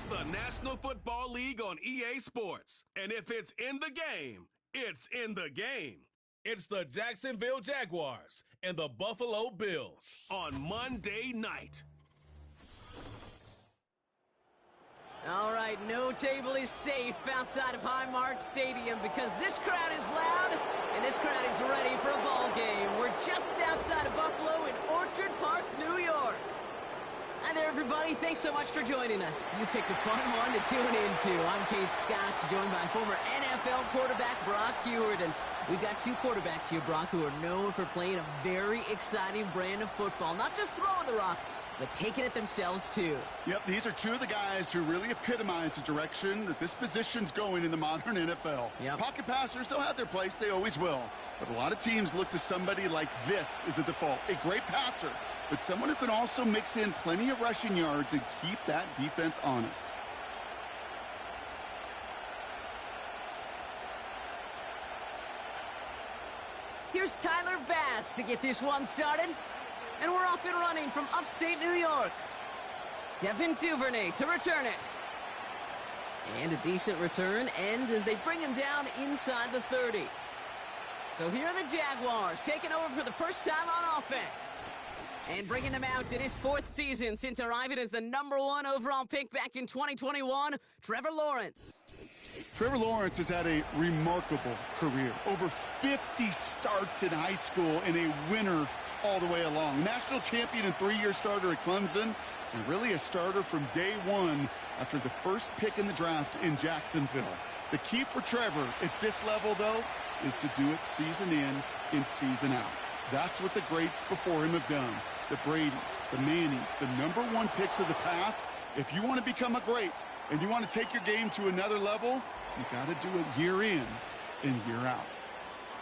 It's the National Football League on EA Sports. And if it's in the game, it's in the game. It's the Jacksonville Jaguars and the Buffalo Bills on Monday night. All right, no table is safe outside of Highmark Stadium because this crowd is loud and this crowd is ready for a ball game. We're just outside of Buffalo in Orchard Park, New York. Hi there, everybody. Thanks so much for joining us. You picked a fun one to tune into. I'm Kate Scott, joined by former NFL quarterback Brock Huard. And we've got two quarterbacks here, Brock, who are known for playing a very exciting brand of football. Not just throwing the rock, but taking it themselves, too. Yep, these are two of the guys who really epitomize the direction that this position's going in the modern NFL. Yep. Pocket passers, they'll have their place. They always will. But a lot of teams look to somebody like this as the default. A great passer, but someone who can also mix in plenty of rushing yards and keep that defense honest. Here's Tyler Bass to get this one started. And we're off and running from upstate New York. Devin Duvernay to return it. And a decent return ends as they bring him down inside the 30. So here are the Jaguars taking over for the first time on offense. And bringing them out in his fourth season since arriving as the #1 overall pick back in 2021, Trevor Lawrence. Trevor Lawrence has had a remarkable career. Over 50 starts in high school and a winner all the way along. National champion and 3-year starter at Clemson, and really a starter from day one after the first pick in the draft in Jacksonville. The key for Trevor at this level, though, is to do it season in and season out. That's what the greats before him have done. The Bradys, the Mannings, the #1 picks of the past. If you want to become a great and you want to take your game to another level, you got to do it year in and year out.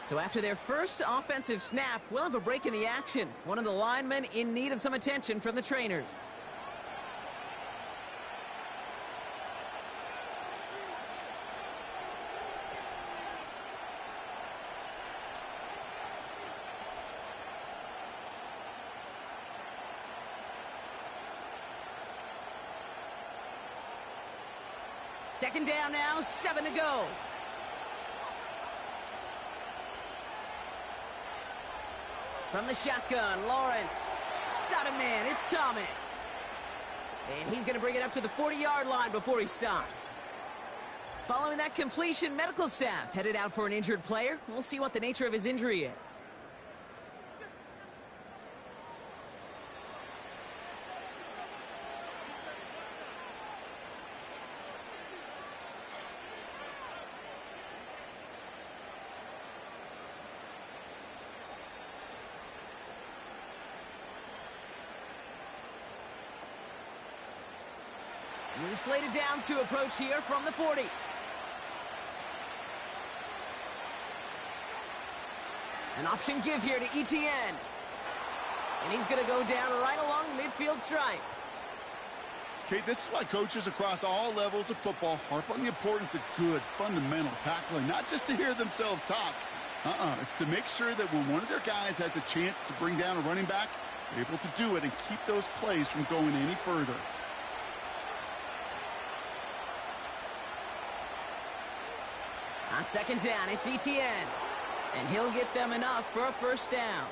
So after their first offensive snap, we'll have a break in the action. One of the linemen in need of some attention from the trainers. Second down now, 7 to go. From the shotgun, Lawrence. Got a man, it's Thomas. And he's going to bring it up to the 40-yard line before he stopped. Following that completion, medical staff headed out for an injured player. We'll see what the nature of his injury is. New slated downs to approach here from the 40. An option give here to ETN. And he's going to go down right along the midfield stripe. Kate, this is why coaches across all levels of football harp on the importance of good, fundamental tackling, not just to hear themselves talk. It's to make sure that when one of their guys has a chance to bring down a running back, they're able to do it and keep those plays from going any further. On second down, it's ETN. And he'll get them enough for a first down.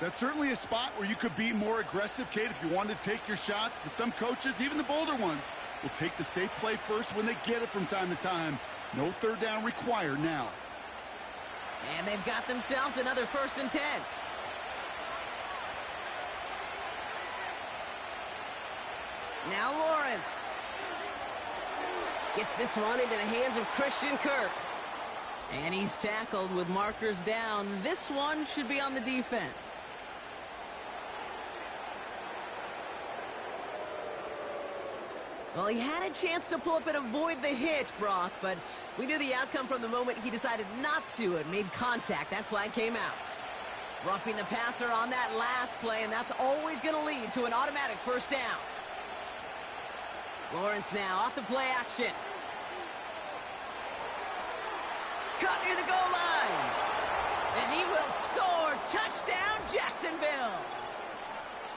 That's certainly a spot where you could be more aggressive, Kate, if you wanted to take your shots. But some coaches, even the bolder ones, will take the safe play first when they get it from time to time. No third down required now. And they've got themselves another 1st and 10. Now Lawrence. Gets this one into the hands of Christian Kirk. And he's tackled with markers down. This one should be on the defense. Well, he had a chance to pull up and avoid the hit, Brock, but we knew the outcome from the moment he decided not to and made contact. That flag came out. Roughing the passer on that last play, and that's always going to lead to an automatic first down. Lawrence now off the play action. Cut near the goal line. And he will score. Touchdown, Jacksonville.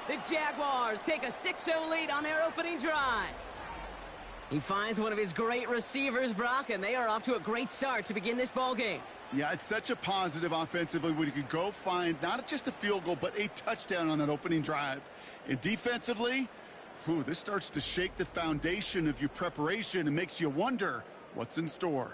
The Jaguars take a 6-0 lead on their opening drive. He finds one of his great receivers, Brock, and they are off to a great start to begin this ball game. Yeah, it's such a positive offensively when you can go find not just a field goal, but a touchdown on that opening drive. And defensively, this starts to shake the foundation of your preparation and makes you wonder what's in store.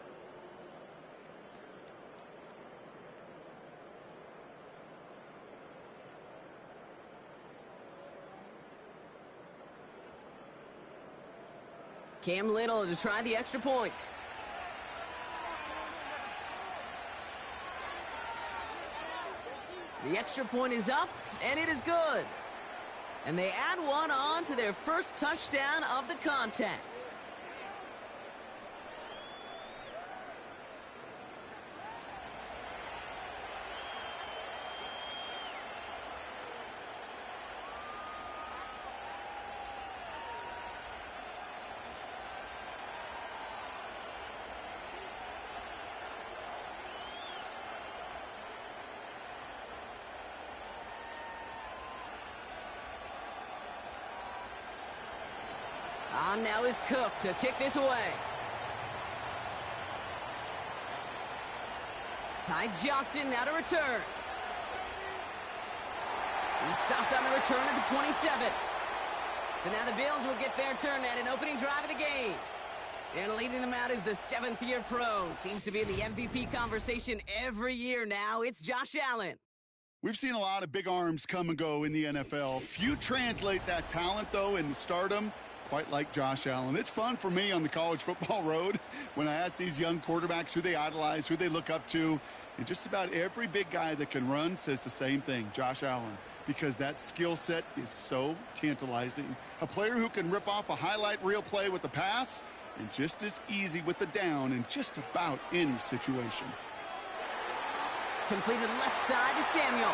Cam Little to try the extra point. The extra point is up, and it is good. And they add one on to their first touchdown of the contest. On now is Cook to kick this away. Ty Johnson now to return. He stopped on the return at the 27. So now the Bills will get their turn at an opening drive of the game. And leading them out is the 7th-year pro. Seems to be in the MVP conversation every year now. It's Josh Allen. We've seen a lot of big arms come and go in the NFL. Few translate that talent, though, into stardom. Quite like Josh Allen. It's fun for me on the college football road when I ask these young quarterbacks who they idolize, who they look up to. And just about every big guy that can run says the same thing, Josh Allen, because that skill set is so tantalizing. A player who can rip off a highlight reel play with the pass and just as easy with the down in just about any situation. Completed left side to Samuel.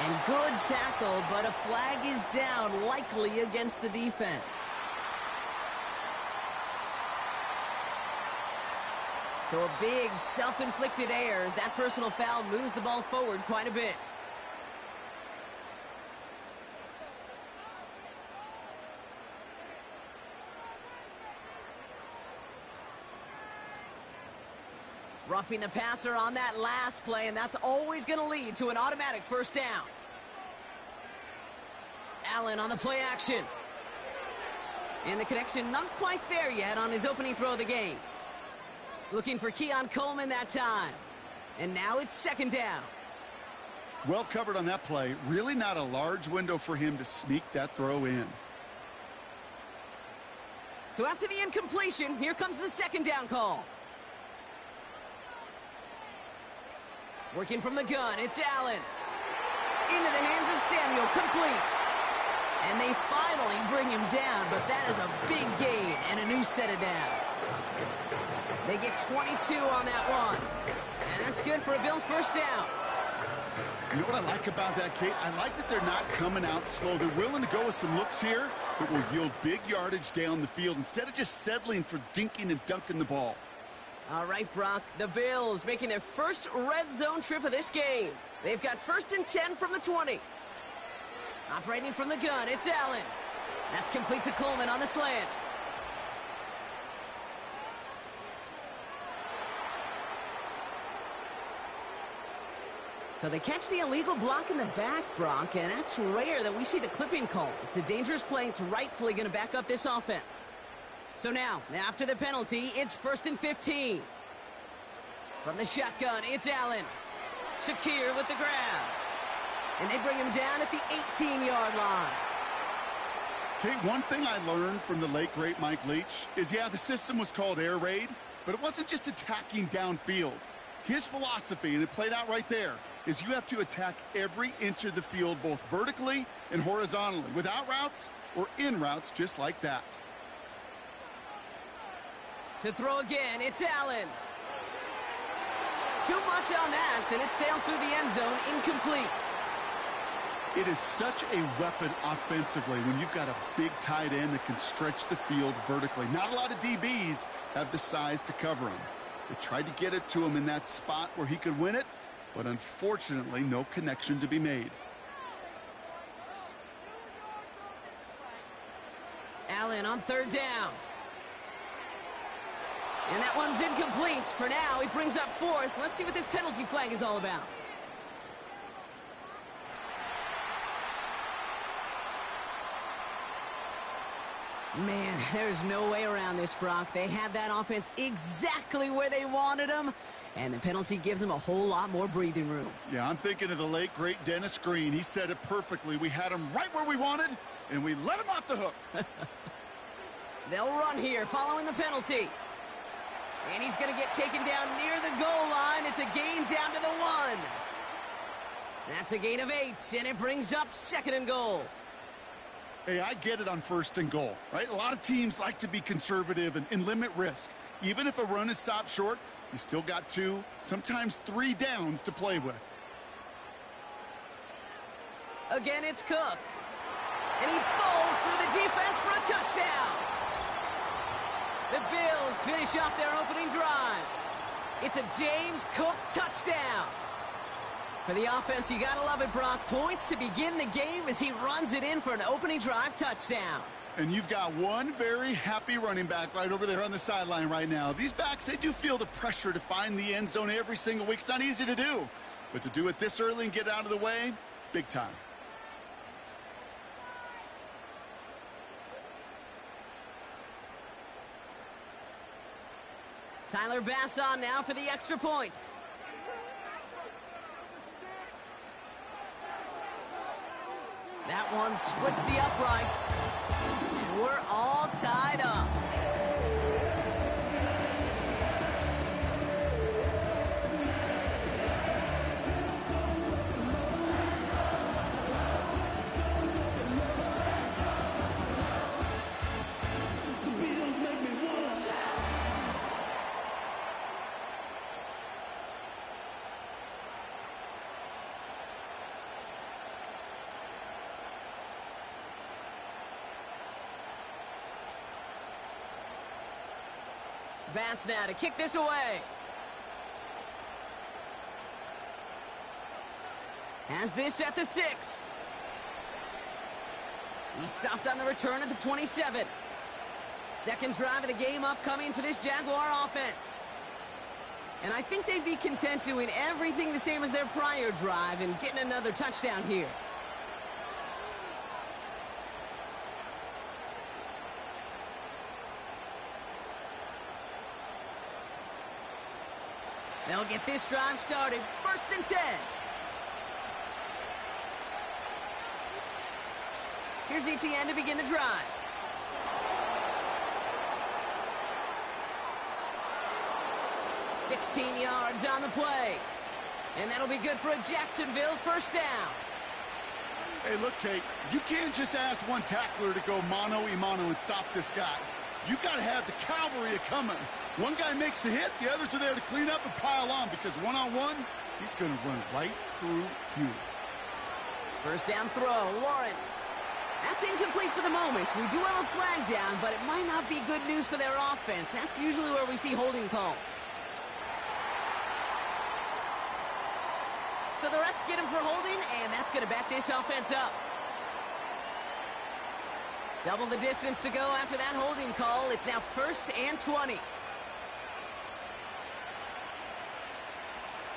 And good tackle, but a flag is down, likely against the defense. So a big self-inflicted error as that personal foul moves the ball forward quite a bit. Roughing the passer on that last play, and that's always going to lead to an automatic first down. Allen on the play action. And the connection not quite there yet on his opening throw of the game. Looking for Keon Coleman that time. And now it's second down. Well covered on that play. Really not a large window for him to sneak that throw in. So after the incompletion, here comes the second down call. Working from the gun, it's Allen. Into the hands of Samuel, complete. And they finally bring him down, but that is a big gain and a new set of downs. They get 22 on that one. And that's good for a Bills first down. You know what I like about that, Kate? I like that they're not coming out slow. They're willing to go with some looks here that will yield big yardage down the field instead of just settling for dinking and dunking the ball. All right, Brock, the Bills making their first red zone trip of this game. They've got 1st and 10 from the 20. Operating from the gun, it's Allen. That's complete to Coleman on the slant. So they catch the illegal block in the back, Brock, and that's rare that we see the clipping call. It's a dangerous play. It's rightfully going to back up this offense. So now, after the penalty, it's 1st and 15. From the shotgun, it's Allen. Shakir with the grab. And they bring him down at the 18-yard line. Kate, one thing I learned from the late, great Mike Leach is, yeah, the system was called air raid, but it wasn't just attacking downfield. His philosophy, and it played out right there, is you have to attack every inch of the field, both vertically and horizontally, without routes or in routes just like that. To throw again, it's Allen. Too much on that, and it sails through the end zone, incomplete. It is such a weapon offensively when you've got a big tight end that can stretch the field vertically. Not a lot of DBs have the size to cover him. They tried to get it to him in that spot where he could win it, but unfortunately, no connection to be made. Allen on 3rd down. And that one's incomplete. For now, he brings up fourth. Let's see what this penalty flag is all about. Man, there's no way around this, Brock. They had that offense exactly where they wanted them, and the penalty gives them a whole lot more breathing room. Yeah, I'm thinking of the late, great Dennis Green. He said it perfectly. We had him right where we wanted, and we let him off the hook. They'll run here following the penalty. And he's going to get taken down near the goal line. It's a gain down to the 1. That's a gain of 8, and it brings up 2nd and goal. Hey, I get it on 1st and goal, right? A lot of teams like to be conservative and limit risk. Even if a run is stopped short, you still got 2, sometimes 3 downs to play with. Again, it's Cook. And he falls through the defense for a touchdown. The Bills finish off their opening drive. It's a James Cook touchdown. For the offense, you gotta love it, Brock. Points to begin the game as he runs it in for an opening drive touchdown. And you've got one very happy running back right over there on the sideline right now. These backs, they do feel the pressure to find the end zone every single week. It's not easy to do. But to do it this early and get out of the way, big time. Tyler Bass on now for the extra point. That one splits the uprights. And we're all tied up. Bass now to kick this away. Has this at the 6. He stopped on the return at the 27. Second drive of the game upcoming for this Jaguar offense. And I think they'd be content doing everything the same as their prior drive and getting another touchdown here. They'll get this drive started. 1st and 10. Here's Etienne to begin the drive. $16 yards on the play. And that'll be good for a Jacksonville first down. Hey, look, Kate, you can't just ask one tackler to go mano-a-mano and stop this guy. You got to have the cavalry coming. One guy makes a hit, the others are there to clean up and pile on, because one-on-one, he's going to run right through you. First down throw, Lawrence. That's incomplete for the moment. We do have a flag down, but it might not be good news for their offense. That's usually where we see holding calls. So the refs get him for holding, and that's going to back this offense up. Double the distance to go after that holding call. It's now 1st and 20.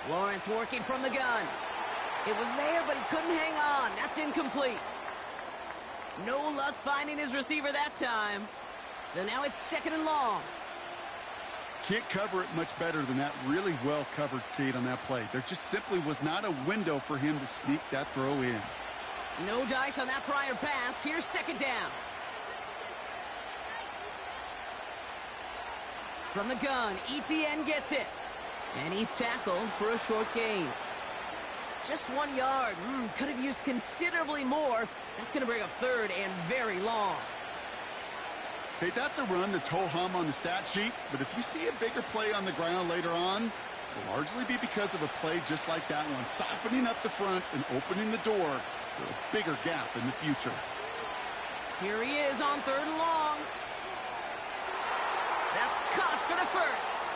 Lawrence working from the gun. It was there, but he couldn't hang on. That's incomplete. No luck finding his receiver that time. So now it's 2nd and long. Can't cover it much better than that. Really well covered, Kate, on that play. There just simply was not a window for him to sneak that throw in. No dice on that prior pass. Here's 2nd down. From the gun, Etienne gets it. And he's tackled for a short gain. Just 1 yard. Could have used considerably more. That's going to bring up 3rd and very long. Okay, that's a run that's ho-hum on the stat sheet, but if you see a bigger play on the ground later on, it'll largely be because of a play just like that one, softening up the front and opening the door for a bigger gap in the future. Here he is on 3rd and long. That's caught for the 1st.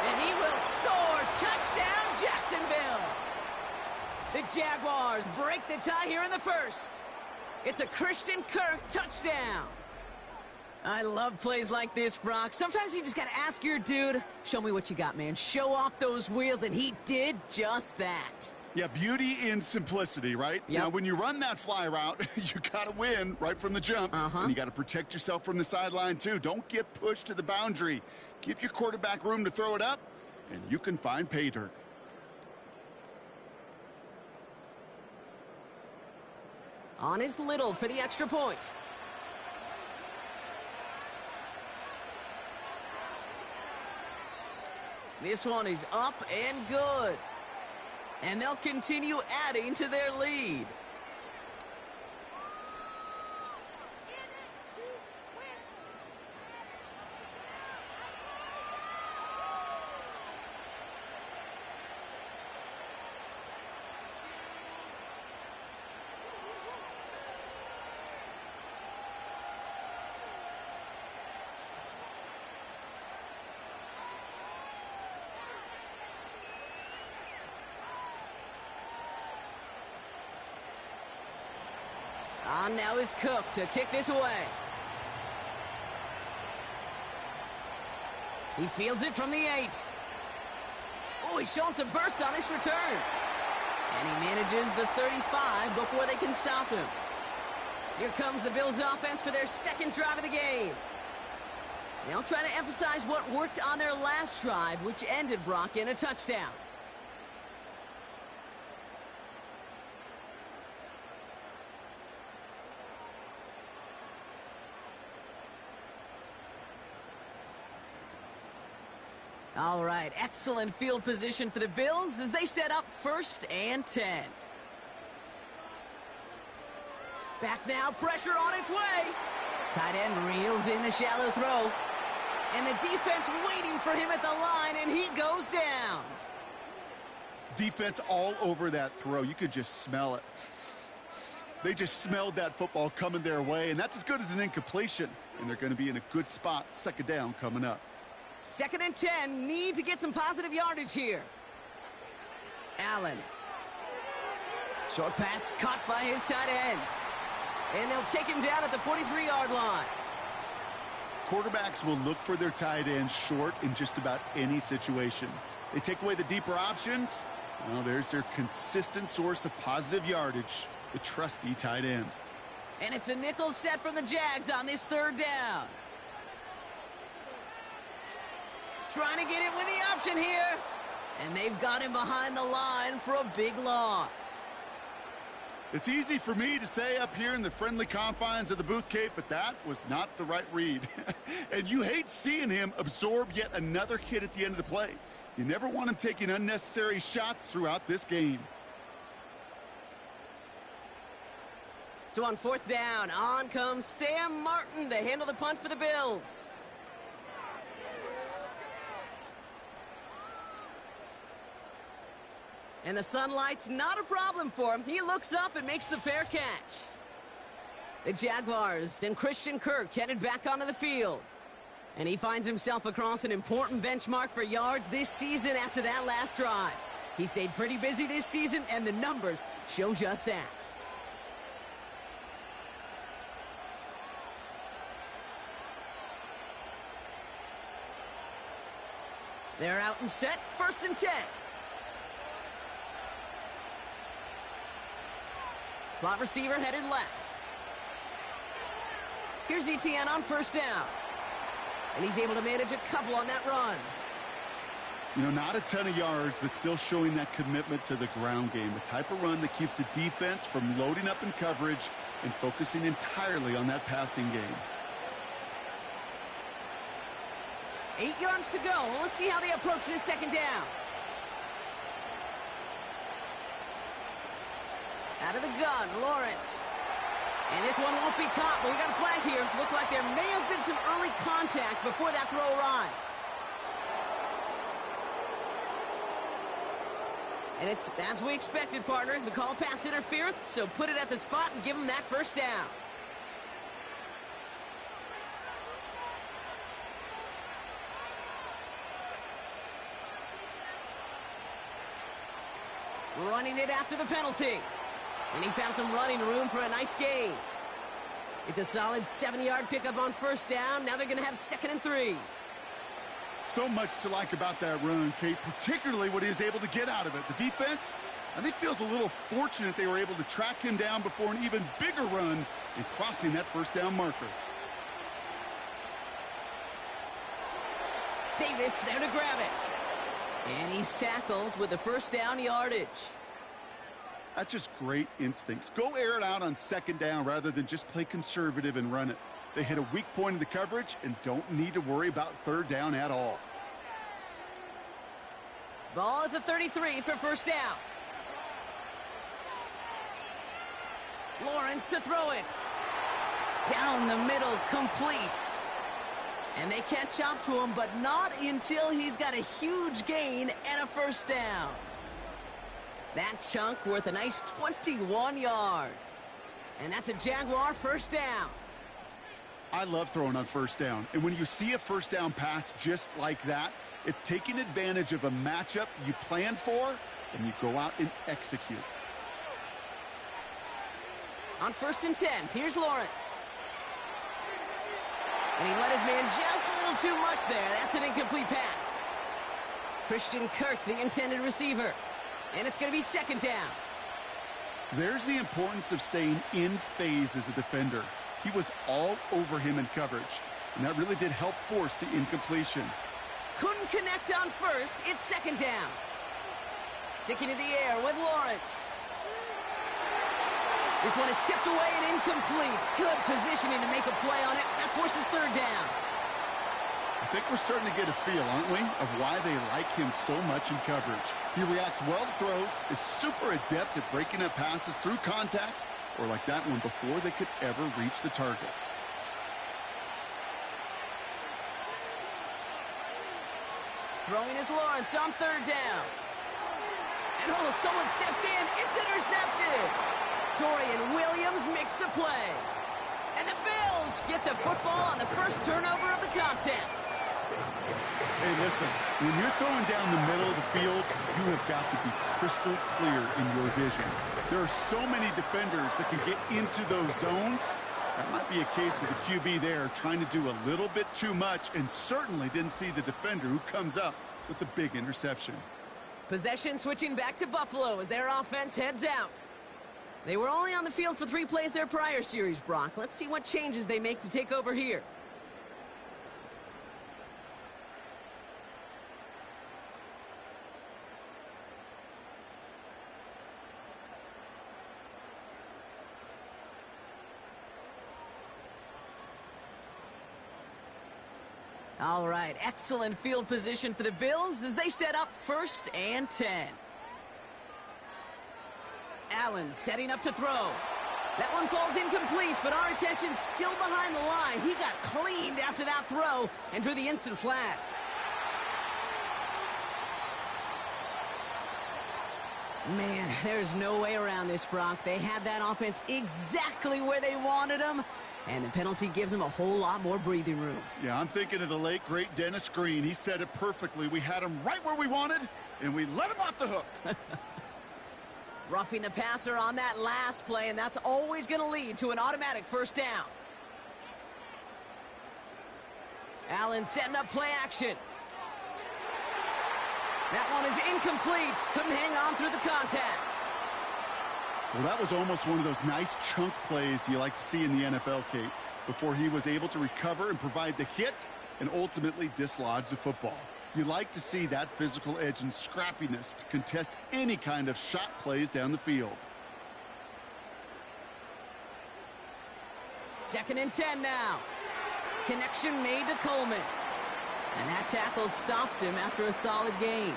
And he will score. Touchdown, Jacksonville. The Jaguars break the tie here in the 1st. It's a Christian Kirk touchdown. I love plays like this, Brock. Sometimes you just got to ask your dude, show me what you got, man. Show off those wheels, and he did just that. Yeah, beauty in simplicity, right? Yep. Now, when you run that fly route, you got to win right from the jump. And you got to protect yourself from the sideline, too. Don't get pushed to the boundary. Give your quarterback room to throw it up, and you can find pay dirt. On is Little for the extra point. This one is up and good. And they'll continue adding to their lead. On now is Cook to kick this away. He fields it from the 8. Oh, he's showing some burst on his return. And he manages the 35 before they can stop him. Here comes the Bills offense for their second drive of the game. They'll try to emphasize what worked on their last drive, which ended, Brock, in a touchdown. All right, excellent field position for the Bills as they set up 1st and 10. Back now, pressure on its way. Tight end reels in the shallow throw. And the defense waiting for him at the line, and he goes down. Defense all over that throw. You could just smell it. They just smelled that football coming their way, and that's as good as an incompletion. And they're going to be in a good spot, 2nd down coming up. 2nd and 10, need to get some positive yardage here. Allen. Short pass caught by his tight end. And they'll take him down at the 43-yard line. Quarterbacks will look for their tight end short in just about any situation. They take away the deeper options. Well, there's their consistent source of positive yardage, the trusty tight end. And it's a nickel set from the Jags on this 3rd down. Trying to get it with the option here. And they've got him behind the line for a big loss. It's easy for me to say up here in the friendly confines of the Booth Cape, but that was not the right read. And you hate seeing him absorb yet another hit at the end of the play. You never want him taking unnecessary shots throughout this game. So on 4th down, on comes Sam Martin to handle the punt for the Bills. And the sunlight's not a problem for him. He looks up and makes the fair catch. The Jaguars and Christian Kirk headed back onto the field. And he finds himself across an important benchmark for yards this season after that last drive. He stayed pretty busy this season, and the numbers show just that. They're out and set, 1st and 10. Slot receiver headed left. Here's Etienne on 1st down. And he's able to manage a couple on that run. You know, not a ton of yards, but still showing that commitment to the ground game. The type of run that keeps the defense from loading up in coverage and focusing entirely on that passing game. 8 yards to go. Let's see how they approach this 2nd down. Out of the gun, Lawrence. And this one won't be caught, but we got a flag here. Looked like there may have been some early contact before that throw arrived. And it's as we expected, partner. The call pass interference, so put it at the spot and give them that 1st down. Running it after the penalty. And he found some running room for a nice gain. It's a solid 70-yard pickup on first down. Now they're going to have 2nd and 3. So much to like about that run, Kate, particularly what he was able to get out of it. The defense, I think, feels a little fortunate they were able to track him down before an even bigger run and crossing that first down marker. Davis there to grab it. And he's tackled with the first down yardage. That's just great instincts. Go air it out on 2nd down rather than just play conservative and run it. They hit a weak point in the coverage and don't need to worry about 3rd down at all. Ball at the 33 for first down. Lawrence to throw it. Down the middle, complete. And they catch up to him, but not until he's got a huge gain and a first down. That chunk worth a nice 21 yards. And that's a Jaguar first down. I love throwing on first down. And when you see a first down pass just like that, it's taking advantage of a matchup you plan for, and you go out and execute. On 1st and 10, here's Lawrence. And he let his man just a little too much there. That's an incomplete pass. Christian Kirk, the intended receiver. And it's going to be 2nd down. There's the importance of staying in phase as a defender. He was all over him in coverage, and that really did help force the incompletion. Couldn't connect on first. It's 2nd down. Sticking in the air with Lawrence. This one is tipped away and incomplete. Good positioning to make a play on it. That forces 3rd down. I think we're starting to get a feel, aren't we, of why they like him so much in coverage. He reacts well to throws, is super adept at breaking up passes through contact, or like that one before they could ever reach the target. Throwing is Lawrence on 3rd down. And oh, someone stepped in. It's intercepted. Dorian Williams makes the play. And the Bills get the football on the first turnover of the contest. Hey, listen, when you're throwing down the middle of the field, you have got to be crystal clear in your vision. There are so many defenders that can get into those zones. That might be a case of the QB there trying to do a little bit too much and certainly didn't see the defender who comes up with the big interception. Possession switching back to Buffalo as their offense heads out. They were only on the field for 3 plays their prior series, Brock. Let's see what changes they make to take over here. All right, excellent field position for the Bills as they set up 1st and 10. Allen setting up to throw. That one falls incomplete, but our attention's still behind the line. He got cleaned after that throw and drew the instant flag. Man, there's no way around this, Brock. They had that offense exactly where they wanted them, and the penalty gives them a whole lot more breathing room. Yeah, I'm thinking of the late, great Dennis Green. He said it perfectly. We had him right where we wanted, and we let him off the hook. Roughing the passer on that last play, and that's always going to lead to an automatic first down. Allen setting up play action. That one is incomplete. Couldn't hang on through the contact. Well, that was almost one of those nice chunk plays you like to see in the NFL, Kate, before he was able to recover and provide the hit and ultimately dislodge the football. You like to see that physical edge and scrappiness to contest any kind of shot plays down the field. 2nd and 10 now. Connection made to Coleman. And that tackle stops him after a solid gain.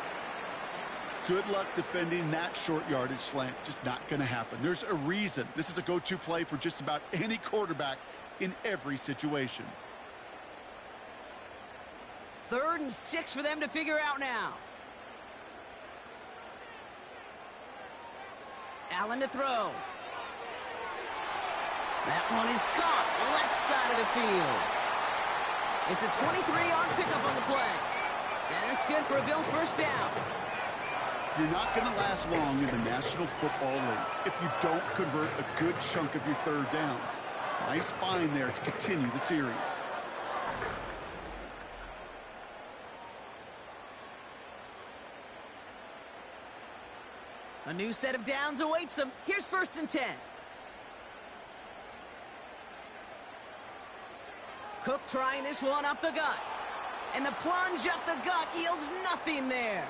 Good luck defending that short yardage slant. Just not going to happen. There's a reason. This is a go-to play for just about any quarterback in every situation. 3rd and 6 for them to figure out now. Allen to throw. That one is caught left side of the field. It's a 23-yard pickup on the play. And that's good for a Bills first down. You're not going to last long in the National Football League if you don't convert a good chunk of your 3rd downs. Nice find there to continue the series. A new set of downs awaits them. Here's 1st and 10. Cook trying this one up the gut. And the plunge up the gut yields nothing there.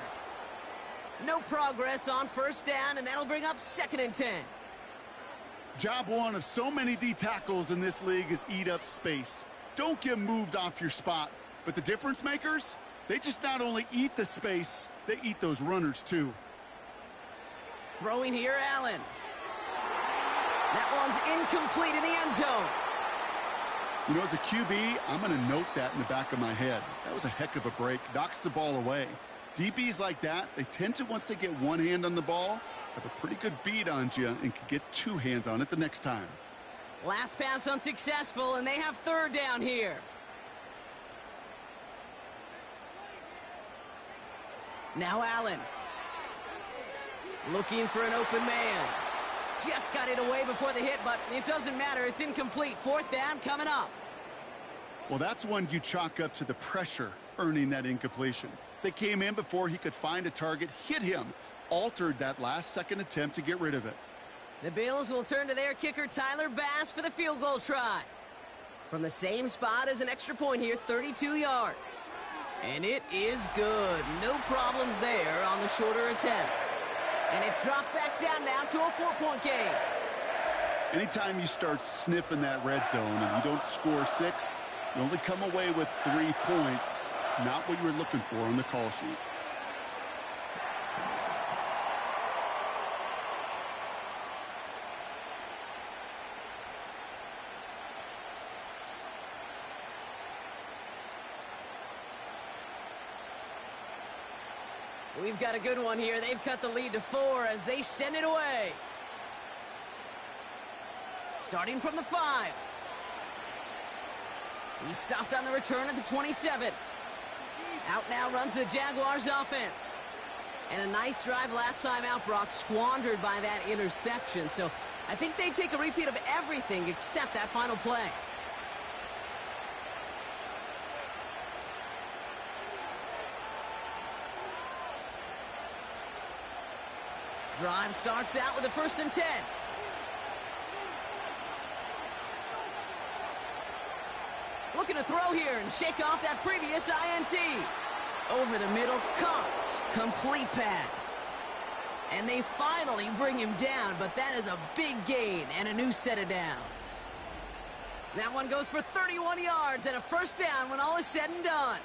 No progress on 1st down, and that'll bring up 2nd and 10. Job one of so many D tackles in this league is eat up space. Don't get moved off your spot. But the difference makers, they just not only eat the space, they eat those runners too. Throwing here, Allen. That one's incomplete in the end zone. You know, as a QB, I'm going to note that in the back of my head. That was a heck of a break. Knocks the ball away. DBs like that, they tend to, once they get one hand on the ball, have a pretty good beat on you and can get 2 hands on it the next time. Last pass unsuccessful, and they have 3rd down here. Now Allen. Looking for an open man. Just got it away before the hit, but it doesn't matter. It's incomplete. 4th down coming up. Well, that's one you chalk up to the pressure earning that incompletion. They came in before he could find a target, hit him, altered that last-second attempt to get rid of it. The Bills will turn to their kicker, Tyler Bass, for the field goal try. From the same spot as an extra point here, 32 yards. And it is good. No problems there on the shorter attempt. And it's dropped back down now to a 4-point game. Anytime you start sniffing that red zone and you don't score 6, you only come away with 3 points. Not what you were looking for on the call sheet. We've got a good one here. They've cut the lead to 4 as they send it away. Starting from the 5. He stopped on the return at the 27. Out now runs the Jaguars offense. And a nice drive last time out, Brock, squandered by that interception. So I think they take a repeat of everything except that final play. Drive starts out with a 1st and 10. Looking to throw here and shake off that previous INT. Over the middle, cuts. Complete pass. And they finally bring him down, but that is a big gain and a new set of downs. That one goes for 31 yards and a 1st down when all is said and done.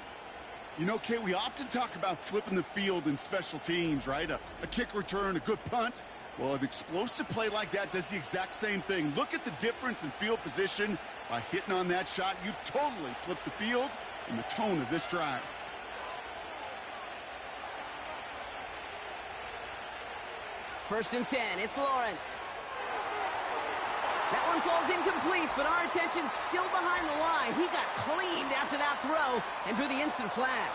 You know, Kate, we often talk about flipping the field in special teams, right? A kick return, a good punt. Well, an explosive play like that does the exact same thing. Look at the difference in field position. By hitting on that shot, you've totally flipped the field and the tone of this drive. First and 10, it's Lawrence. That one falls incomplete, but our attention's still behind the line. He got cleaned after that throw and drew the instant flag.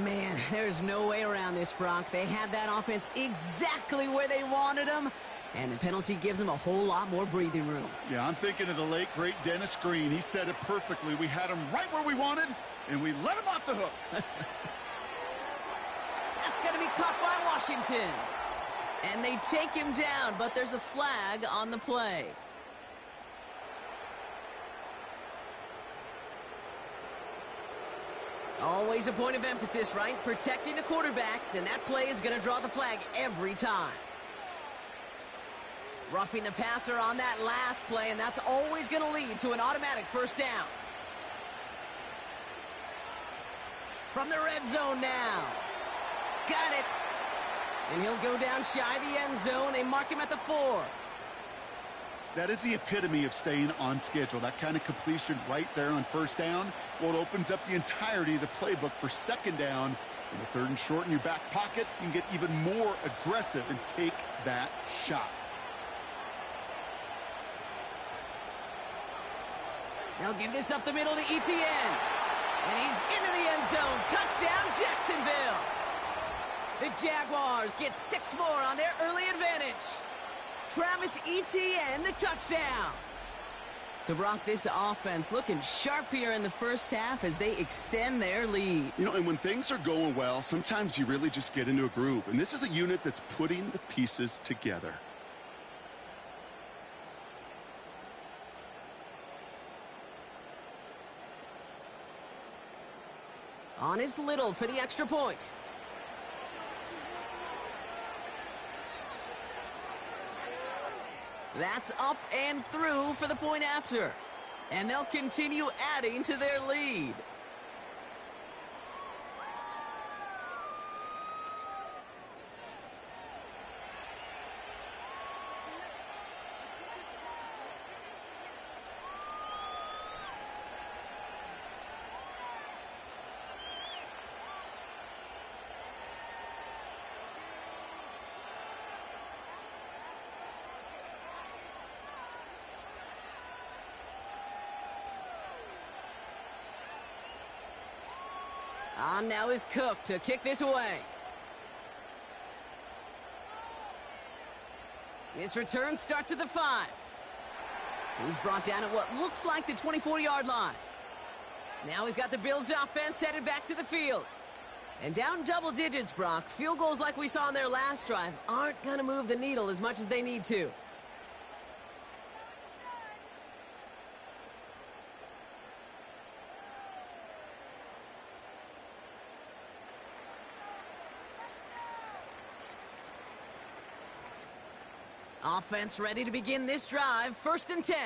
Man, there's no way around this, Brock. They had that offense exactly where they wanted them, and the penalty gives them a whole lot more breathing room. Yeah, I'm thinking of the late, great Dennis Green. He said it perfectly. We had him right where we wanted, and we let him off the hook. That's going to be caught by Washington. And they take him down, but there's a flag on the play. Always a point of emphasis, right? Protecting the quarterbacks, and that play is going to draw the flag every time. Roughing the passer on that last play, and that's always going to lead to an automatic 1st down. From the red zone now. Got it. And he'll go down shy the end zone. They mark him at the 4. That is the epitome of staying on schedule. That kind of completion right there on 1st down. Well, it opens up the entirety of the playbook for 2nd down. In the 3rd and short in your back pocket, you can get even more aggressive and take that shot. Now give this up the middle to ETN. And he's into the end zone. Touchdown, Jacksonville. The Jaguars get 6 more on their early advantage. Travis Etienne, the touchdown. So, Brock, this offense looking sharp here in the first half as they extend their lead. You know, and when things are going well, sometimes you really just get into a groove. And this is a unit that's putting the pieces together. On is Little for the extra point. That's up and through for the point after. And they'll continue adding to their lead. On now is Cook to kick this away. His return starts at the 5. He's brought down at what looks like the 24-yard line. Now we've got the Bills offense headed back to the field. And down double digits, Brock. Field goals like we saw in their last drive aren't going to move the needle as much as they need to. Offense ready to begin this drive. 1st and 10.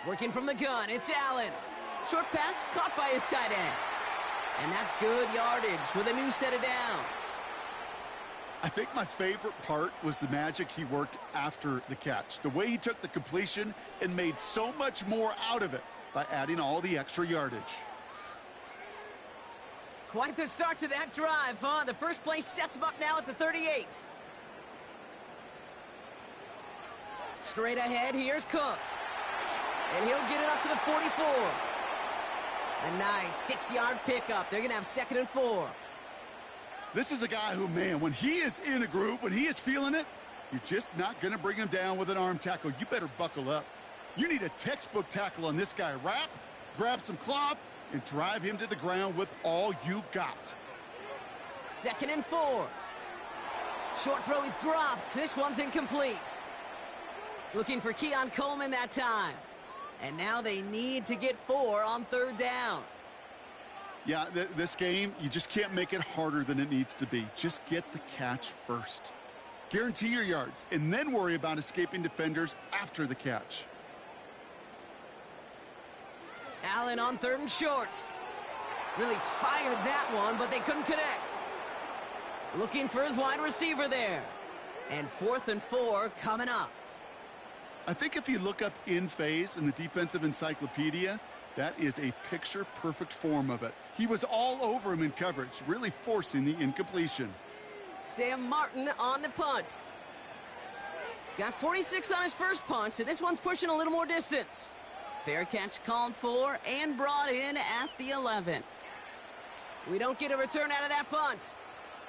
Working from the gun, it's Allen. Short pass caught by his tight end. And that's good yardage with a new set of downs. I think my favorite part was the magic he worked after the catch. The way he took the completion and made so much more out of it by adding all the extra yardage. Quite the start to that drive, huh? The first play sets him up now at the 38. Straight ahead, here's Cook. And he'll get it up to the 44. A nice 6-yard pickup. They're going to have 2nd and 4. This is a guy who, man, when he is in a groove, when he is feeling it, you're just not going to bring him down with an arm tackle. You better buckle up. You need a textbook tackle on this guy. Wrap, grab some cloth, and drive him to the ground with all you got. 2nd and 4. Short throw is dropped. This one's incomplete. Looking for Keon Coleman that time. And now they need to get 4 on 3rd down. Yeah, this game, you just can't make it harder than it needs to be. Just get the catch first. Guarantee your yards, and then worry about escaping defenders after the catch. Allen on 3rd and short. Really fired that one, but they couldn't connect. Looking for his wide receiver there. And 4th and 4 coming up. I think if you look up in phase in the defensive encyclopedia, that is a picture-perfect form of it. He was all over him in coverage, really forcing the incompletion. Sam Martin on the punt. Got 46 on his first punch, and this one's pushing a little more distance. Fair catch called for and brought in at the 11. We don't get a return out of that punt.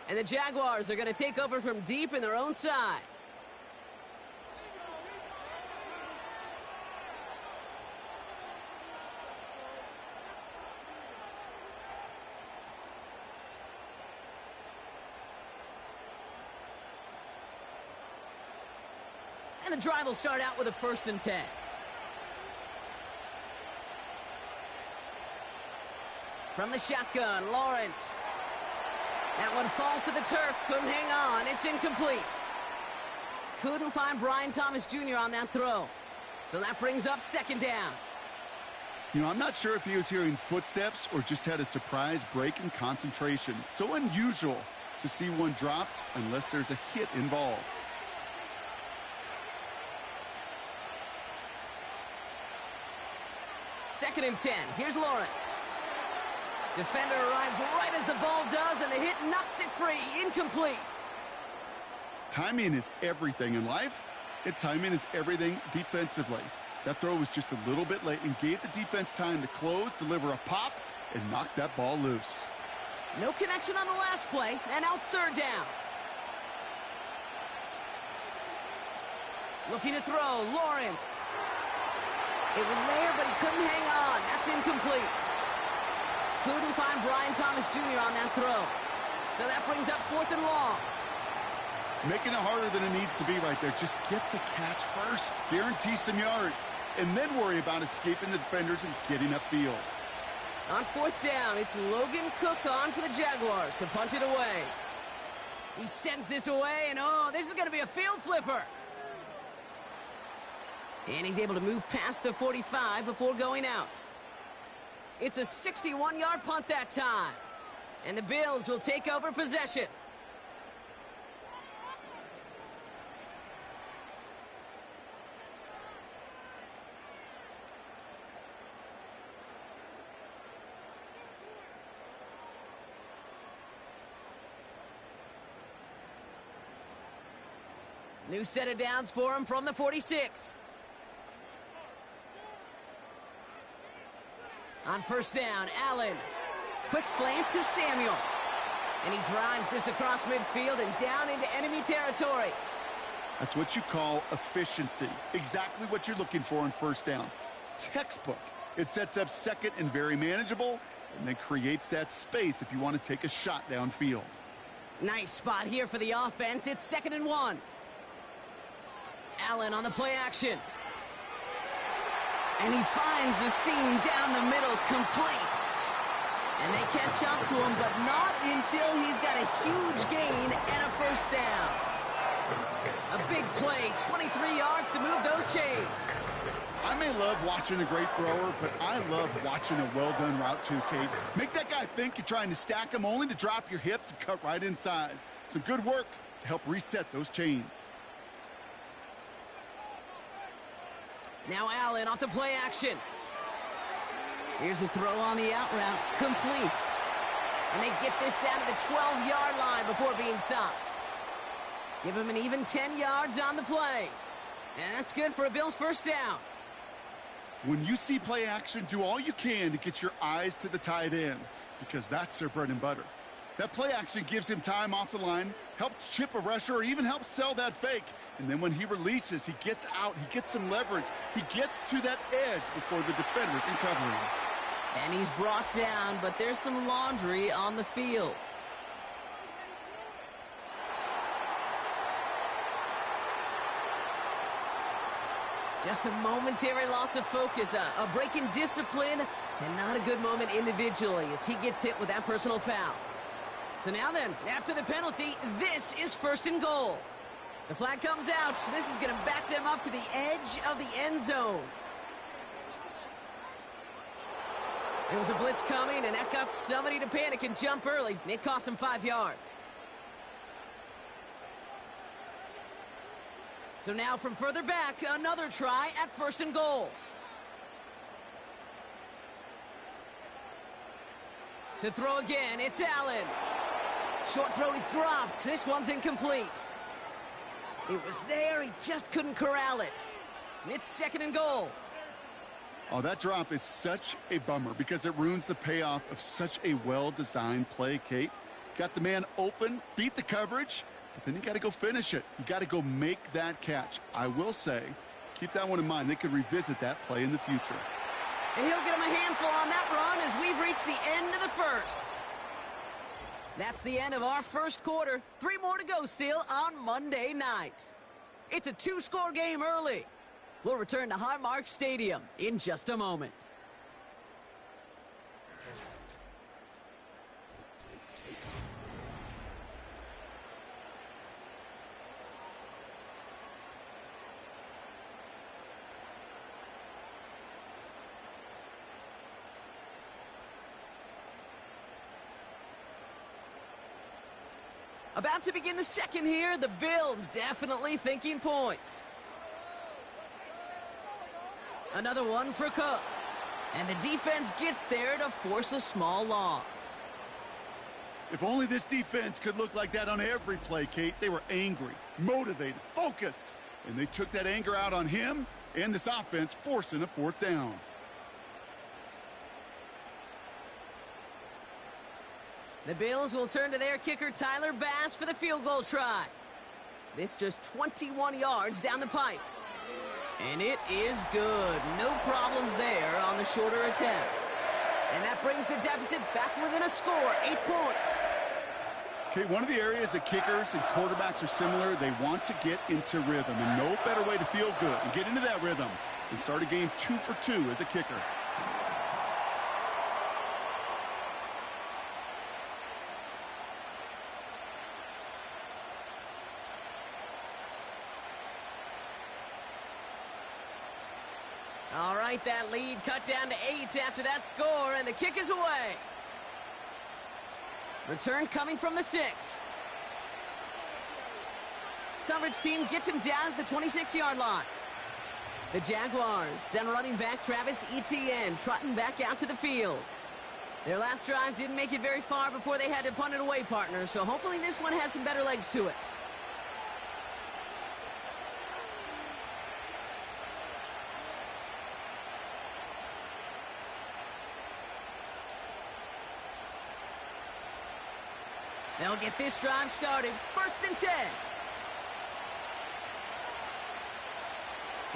And the Jaguars are going to take over from deep in their own side. And the drive will start out with a 1st and 10. From the shotgun, Lawrence. That one falls to the turf. Couldn't hang on. It's incomplete. Couldn't find Brian Thomas Jr. on that throw. So that brings up 2nd down. You know, I'm not sure if he was hearing footsteps or just had a surprise break in concentration. So unusual to see one dropped unless there's a hit involved. Second and 10. Here's Lawrence. Defender arrives right as the ball does, and the hit knocks it free. Incomplete. Timing is everything in life, and timing is everything defensively. That throw was just a little bit late and gave the defense time to close, deliver a pop, and knock that ball loose. No connection on the last play, and now it's third down. Looking to throw, Lawrence. It was there, but he couldn't hang on. That's incomplete. Couldn't find Brian Thomas Jr. on that throw. So that brings up 4th and long. Making it harder than it needs to be right there. Just get the catch first. Guarantee some yards. And then worry about escaping the defenders and getting upfield. On 4th down, it's Logan Cook on for the Jaguars to punt it away. He sends this away, and oh, this is going to be a field flipper. And he's able to move past the 45 before going out. It's a 61-yard punt that time. And the Bills will take over possession. New set of downs for him from the 46. On 1st down, Allen. Quick slant to Samuel. And he drives this across midfield and down into enemy territory. That's what you call efficiency. Exactly what you're looking for on 1st down. Textbook. It sets up 2nd and very manageable, and then creates that space if you want to take a shot downfield. Nice spot here for the offense. It's 2nd and 1. Allen on the play action. And he finds a seam down the middle, complete. And they catch up to him, but not until he's got a huge gain and a 1st down. A big play, 23 yards to move those chains. I may love watching a great thrower, but I love watching a well-done route too, Kate. Make that guy think you're trying to stack him, only to drop your hips and cut right inside. Some good work to help reset those chains. Now Allen off the play action. Here's a throw on the out route, complete. And they get this down to the 12-yard line before being stopped. Give him an even 10 yards on the play. And that's good for a Bills 1st down. When you see play action, do all you can to get your eyes to the tight end, because that's their bread and butter. That play action gives him time off the line, helps chip a rusher, or even helps sell that fake. And then when he releases, he gets out, he gets some leverage. He gets to that edge before the defender can cover him. And he's brought down, but there's some laundry on the field. Just a momentary loss of focus, a break in discipline, and not a good moment individually as he gets hit with that personal foul. So now then, after the penalty, this is 1st and goal. The flag comes out. This is going to back them up to the edge of the end zone. There was a blitz coming, and that got somebody to panic and jump early. It cost them 5 yards. So now from further back, another try at 1st and goal. To throw again, it's Allen. Short throw is dropped. This one's incomplete. It was there, he just couldn't corral it. And it's 2nd and goal. Oh, that drop is such a bummer because it ruins the payoff of such a well-designed play, Kate. Got the man open, beat the coverage, but then you got to go finish it. You got to go make that catch. I will say, keep that one in mind. They could revisit that play in the future. And he'll get him a handful on that run as we've reached the end of the 1st. That's the end of our 1st quarter. 3 more to go still on Monday night. It's a 2-score game early. We'll return to Highmark Stadium in just a moment. About to begin the 2nd here. The Bills definitely thinking points. Another one for Cook. And the defense gets there to force a small loss. If only this defense could look like that on every play, Kate. They were angry, motivated, focused. And they took that anger out on him and this offense, forcing a 4th down. The Bills will turn to their kicker, Tyler Bass, for the field goal try. This just 21 yards down the pipe. And it is good. No problems there on the shorter attempt. And that brings the deficit back within a score, 8 points. Okay, one of the areas that kickers and quarterbacks are similar, they want to get into rhythm. And no better way to feel good and get into that rhythm than start a game 2 for 2 as a kicker. All right, that lead cut down to 8 after that score, and the kick is away. Return coming from the 6. Coverage team gets him down at the 26-yard line. The Jaguars send running back Travis Etienne trotting back out to the field. Their last drive didn't make it very far before they had to punt it away, partner, so hopefully this one has some better legs to it. They'll get this drive started. 1st and 10.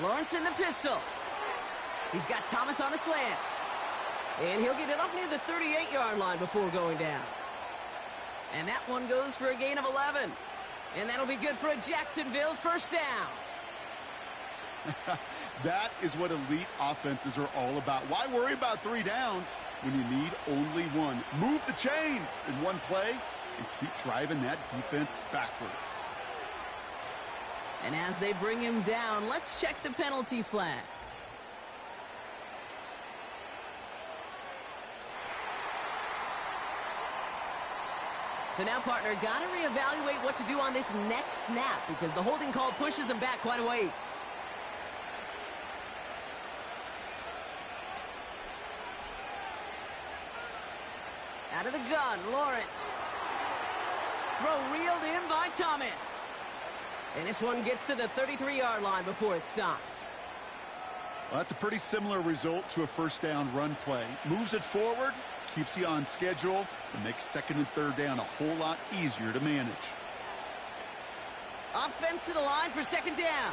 Lawrence in the pistol. He's got Thomas on the slant. And he'll get it up near the 38-yard line before going down. And that one goes for a gain of 11. And that'll be good for a Jacksonville 1st down. That is what elite offenses are all about. Why worry about 3 downs when you need only 1? Move the chains in one play and keep driving that defense backwards. And as they bring him down, let's check the penalty flag. So now, partner, got to reevaluate what to do on this next snap because the holding call pushes him back quite a ways. Out of the gun, Lawrence. Throw reeled in by Thomas. And this one gets to the 33-yard line before it's stopped. Well, that's a pretty similar result to a 1st down run play. Moves it forward, keeps you on schedule, and makes 2nd and 3rd down a whole lot easier to manage. Offense to the line for 2nd down.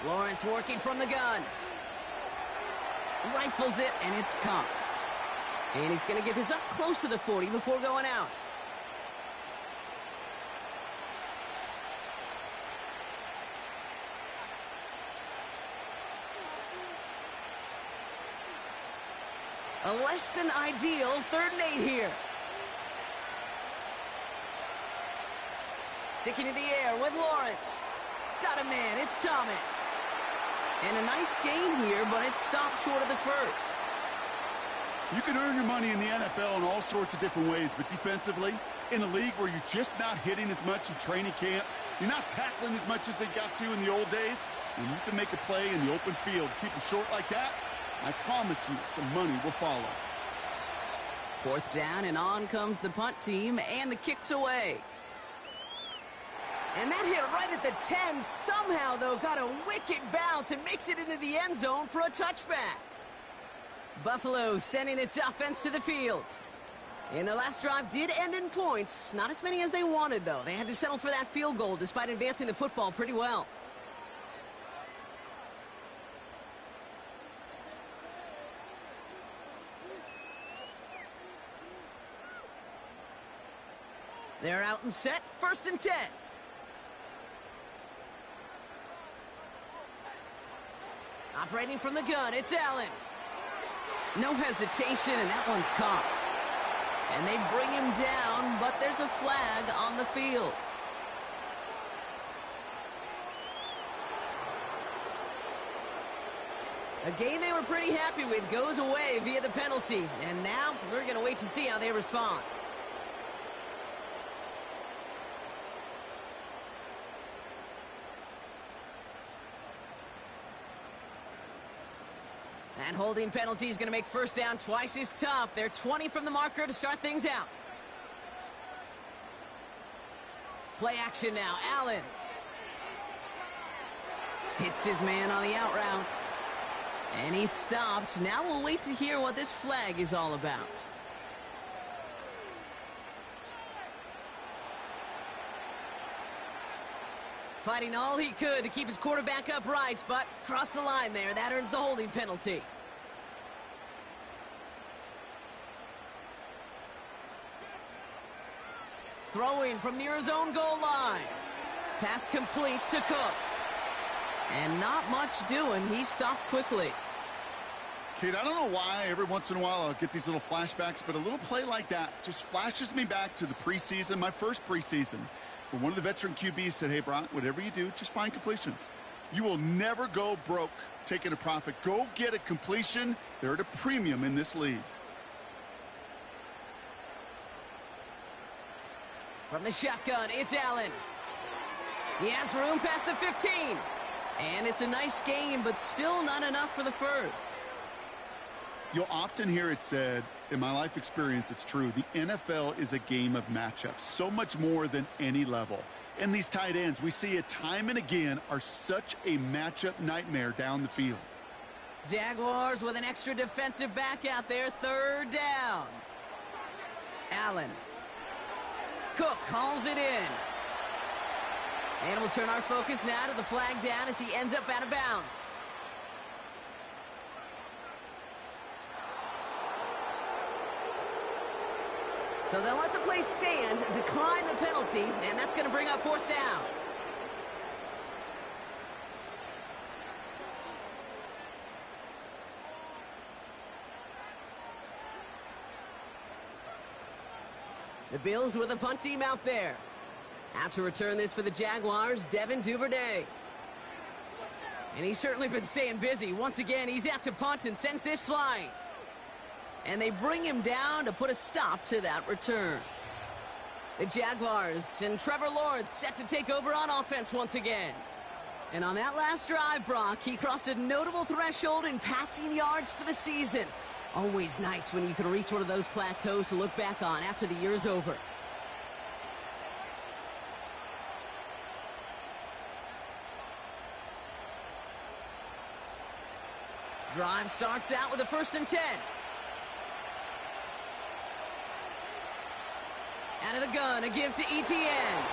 Lawrence working from the gun. Rifles it, and it's caught. And he's going to get this up close to the 40 before going out. A less than ideal 3rd and 8 here. Sticking in the air with Lawrence. Got a man, it's Thomas. And a nice gain here, but it stopped short of the 1st. You can earn your money in the NFL in all sorts of different ways, but defensively, in a league where you're just not hitting as much in training camp, you're not tackling as much as they got to in the old days, when you can make a play in the open field, keep it short like that, I promise you some money will follow. 4th down, and on comes the punt team, and the kick's away. And that hit right at the 10. Somehow, though, got a wicked bounce and makes it into the end zone for a touchback. Buffalo sending its offense to the field. And their last drive did end in points. Not as many as they wanted, though. They had to settle for that field goal despite advancing the football pretty well. They're out and set. 1st and 10. Operating from the gun, it's Allen. No hesitation, and that one's caught. And they bring him down, but there's a flag on the field. A game they were pretty happy with goes away via the penalty. And now we're going to wait to see how they respond. And holding penalty is going to make 1st down twice as tough. They're 20 from the marker to start things out. Play action now. Allen hits his man on the out route. And he stopped. Now we'll wait to hear what this flag is all about. Fighting all he could to keep his quarterback upright, but crossed the line there. That earns the holding penalty. Throwing from near his own goal line. Pass complete to Cook. And not much doing. He stopped quickly. Kate, I don't know why every once in a while I'll get these little flashbacks, but a little play like that just flashes me back to the preseason, my first preseason, where one of the veteran QBs said, hey, Brock, whatever you do, just find completions. You will never go broke taking a profit. Go get a completion. They're at a premium in this league. From the shotgun, it's Allen. He has room past the 15. And it's a nice game, but still not enough for the first. You'll often hear it said, in my life experience, it's true, the NFL is a game of matchups, so much more than any level. And these tight ends, we see it time and again, are such a matchup nightmare down the field. Jaguars with an extra defensive back out there, third down. Allen. Cook calls it in. And we'll turn our focus now to the flag down as he ends up out of bounds. So they'll let the play stand, decline the penalty, and that's going to bring up fourth down. The Bills with a punt team out there. Out to return this for the Jaguars, Devin Duvernay. And he's certainly been staying busy. Once again, he's out to punt and sends this flying. And they bring him down to put a stop to that return. The Jaguars and Trevor Lawrence set to take over on offense once again. And on that last drive, Brock, he crossed a notable threshold in passing yards for the season. Always nice when you can reach one of those plateaus to look back on after the year's over. Drive starts out with a 1st and 10. Out of the gun, a give to ETN.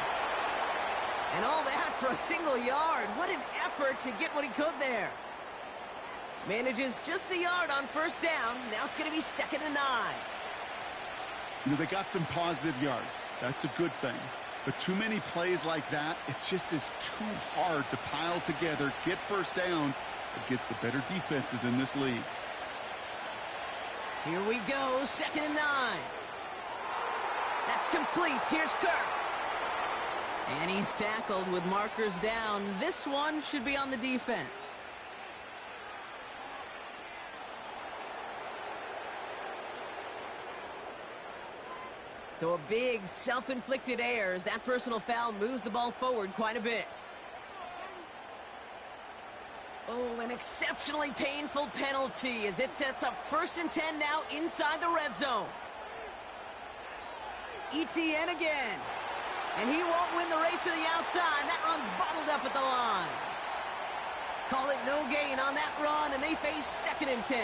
And all that for a single yard. What an effort to get what he could there. Manages just a yard on 1st down. Now it's going to be 2nd and 9. You know, they got some positive yards. That's a good thing. But too many plays like that, it just is too hard to pile together, get 1st downs against the better defenses in this league. Here we go, 2nd and 9. That's complete. Here's Kirk. And he's tackled with markers down. This one should be on the defense. So a big self-inflicted error as that personal foul moves the ball forward quite a bit. Oh, an exceptionally painful penalty as it sets up 1st and 10 now inside the red zone. ETN again. And he won't win the race to the outside. That run's bottled up at the line. Call it no gain on that run, and they face 2nd and 10.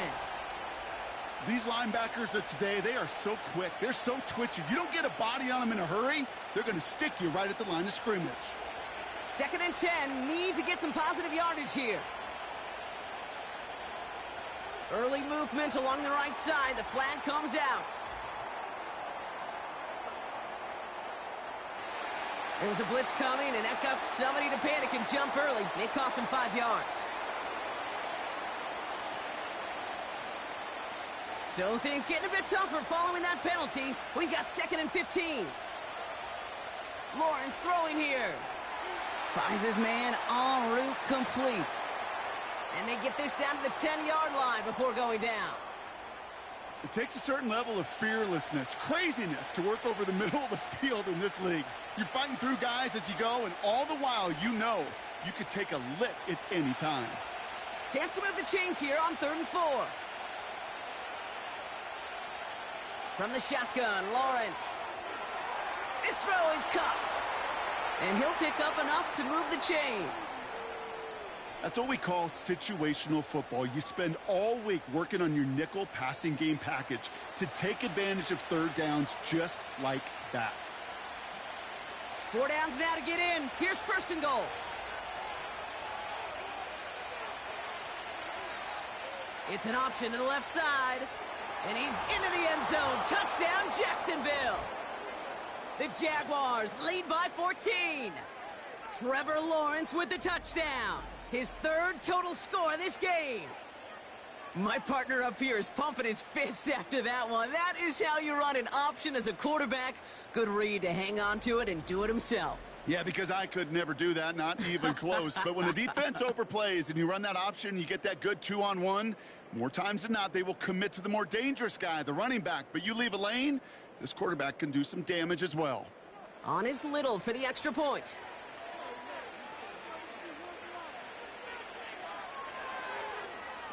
These linebackers of today, they are so quick. They're so twitchy. You don't get a body on them in a hurry, they're going to stick you right at the line of scrimmage. 2nd and 10. Need to get some positive yardage here. Early movement along the right side. The flag comes out. There was a blitz coming, and that got somebody to panic and jump early. It cost him 5 yards. So things getting a bit tougher following that penalty. We got 2nd and 15. Lawrence throwing here. Finds his man en route complete. And they get this down to the 10-yard line before going down. It takes a certain level of fearlessness, craziness to work over the middle of the field in this league. You're fighting through guys as you go, and all the while you know you could take a lick at any time. Chance to move the chains here on 3rd and 4. From the shotgun, Lawrence. This throw is caught. And he'll pick up enough to move the chains. That's what we call situational football. You spend all week working on your nickel passing game package to take advantage of third downs just like that. 4 downs now to get in. Here's first and goal. It's an option to the left side. And he's into the end zone. Touchdown, Jacksonville. The Jaguars lead by 14. Trevor Lawrence with the touchdown. His third total score of this game. My partner up here is pumping his fist after that one. That is how you run an option as a quarterback. Good read to hang on to it and do it himself. Yeah, because I could never do that, not even close. But when the defense overplays and you run that option, you get that good 2-on-1, more times than not, they will commit to the more dangerous guy, the running back. But you leave a lane, this quarterback can do some damage as well. On his Little for the extra point.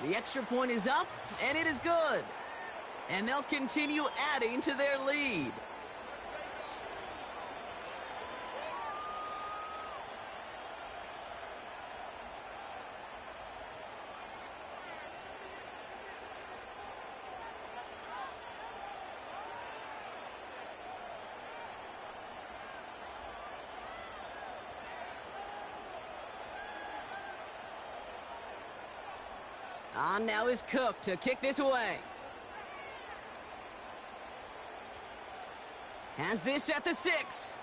The extra point is up, and it is good. And they'll continue adding to their lead. On now is Cook to kick this away. Has this at the 6.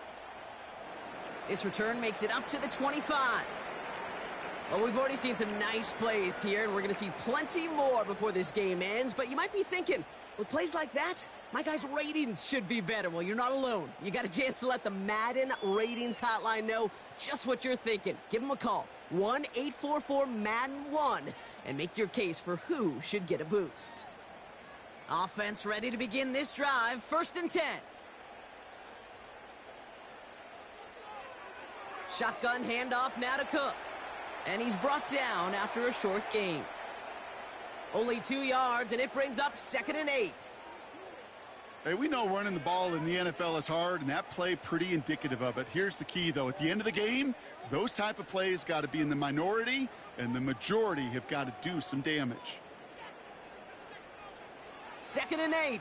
This return makes it up to the 25. Well, we've already seen some nice plays here, and we're going to see plenty more before this game ends. But you might be thinking, with plays like that, my guys' ratings should be better. Well, you're not alone. You got a chance to let the Madden ratings hotline know just what you're thinking. Give them a call, 1-844-MADDEN-1, and make your case for who should get a boost. Offense ready to begin this drive. 1st and 10. Shotgun handoff now to Cook. And he's brought down after a short gain. Only 2 yards, and it brings up 2nd and 8. Hey, we know running the ball in the NFL is hard, and that play pretty indicative of it. Here's the key, though. At the end of the game, those type of plays got to be in the minority, and the majority have got to do some damage. 2nd and 8.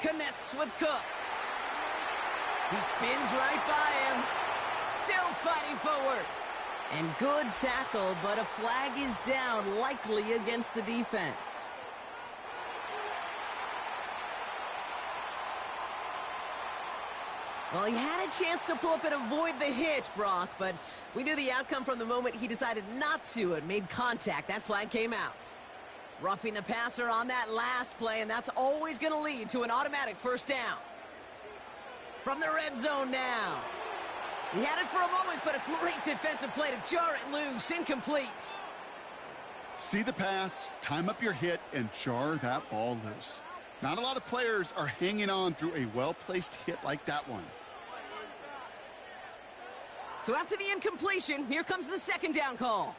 Connects with Cook. He spins right by him. Still fighting forward. And good tackle, but a flag is down, likely against the defense. Well, he had a chance to pull up and avoid the hit, Brock, but we knew the outcome from the moment he decided not to and made contact. That flag came out. Roughing the passer on that last play, and that's always going to lead to an automatic 1st down. From the red zone now. He had it for a moment, but a great defensive play to jar it loose. Incomplete. See the pass, time up your hit, and jar that ball loose. Not a lot of players are hanging on through a well-placed hit like that one. So after the incompletion, here comes the 2nd down call.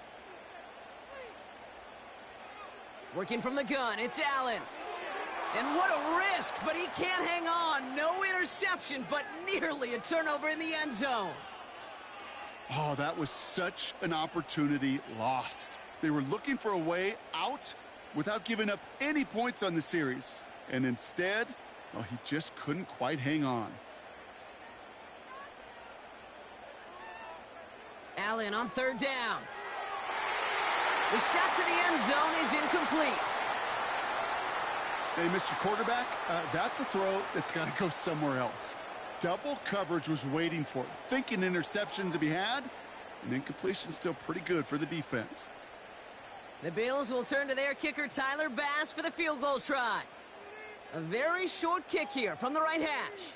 Working from the gun, it's Allen. And what a risk, but he can't hang on. No interception, but nearly a turnover in the end zone. Oh, that was such an opportunity lost. They were looking for a way out without giving up any points on the series. And instead, well, he just couldn't quite hang on. Allen on 3rd down. The shot to the end zone is incomplete. Hey, Mr. Quarterback, that's a throw that's got to go somewhere else. Double coverage was waiting for it. Thinking interception to be had, and incompletion still pretty good for the defense. The Bills will turn to their kicker, Tyler Bass, for the field goal try. A very short kick here from the right hash.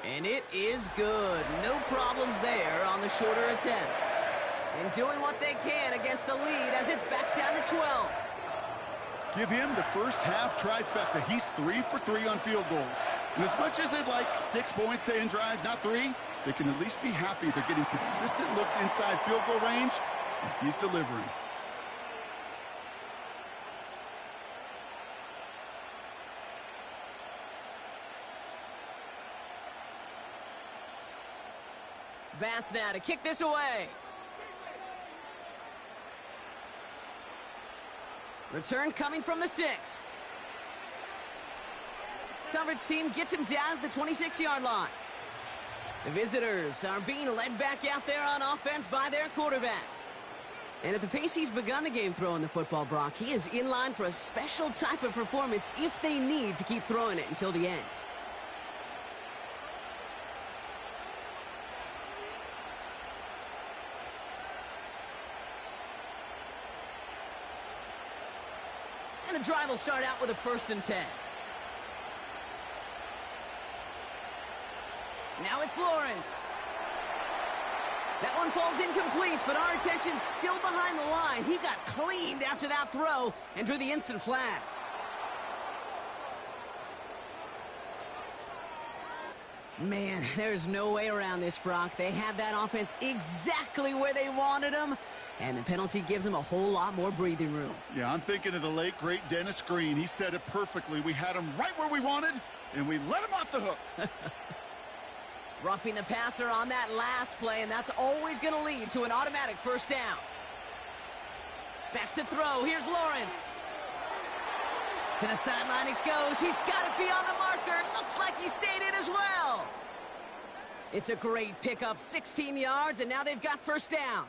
And it is good. No problems there on the shorter attempt. And doing what they can against the lead as it's back down to 12. Give him the first half trifecta. He's 3 for 3 on field goals. And as much as they'd like 6 points to end drives, not 3, they can at least be happy they're getting consistent looks inside field goal range, and he's delivering. Bass now to kick this away. Return coming from the 6. Coverage team gets him down at the 26-yard line. The visitors are being led back out there on offense by their quarterback. And at the pace he's begun the game throwing the football, Brock, he is in line for a special type of performance if they need to keep throwing it until the end. And the drive will start out with a 1st and 10. Now it's Lawrence. That one falls incomplete, but our attention's still behind the line. He got cleaned after that throw and drew the instant flag. Man, there's no way around this, Brock. They had that offense exactly where they wanted them, and the penalty gives them a whole lot more breathing room. Yeah, I'm thinking of the late, great Dennis Green. He said it perfectly. We had him right where we wanted, and we let him off the hook. Roughing the passer on that last play, and that's always going to lead to an automatic 1st down. Back to throw. Here's Lawrence. To the sideline it goes. He's got to be on the marker. Looks like he stayed in as well. It's a great pickup, 16 yards, and now they've got 1st down.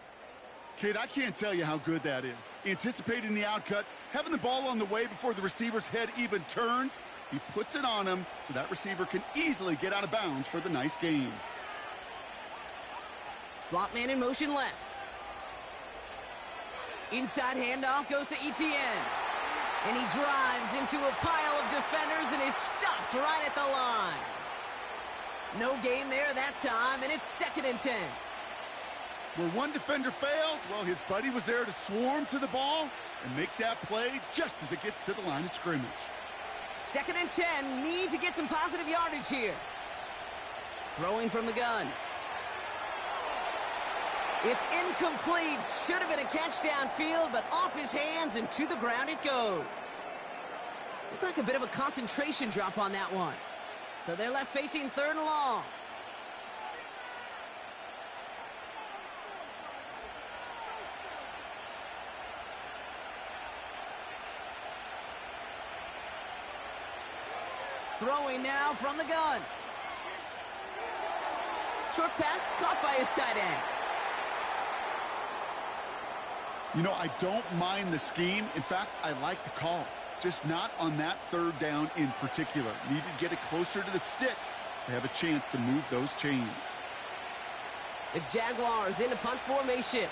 Kid, I can't tell you how good that is. Anticipating the outcut, having the ball on the way before the receiver's head even turns. He puts it on him so that receiver can easily get out of bounds for the nice gain. Slot man in motion left. Inside handoff goes to Etienne. And he drives into a pile of defenders and is stopped right at the line. No gain there that time, and it's 2nd and 10. Where one defender failed, well, his buddy was there to swarm to the ball and make that play just as it gets to the line of scrimmage. 2nd and 10, need to get some positive yardage here. Throwing from the gun. It's incomplete. Should have been a catch downfield, but off his hands and to the ground it goes. Looked like a bit of a concentration drop on that one. So they're left facing 3rd and long. Throwing now from the gun. Short pass caught by his tight end. You know, I don't mind the scheme. In fact, I like the call. Just not on that 3rd down in particular. Need to get it closer to the sticks to have a chance to move those chains. The Jaguars into punt formation.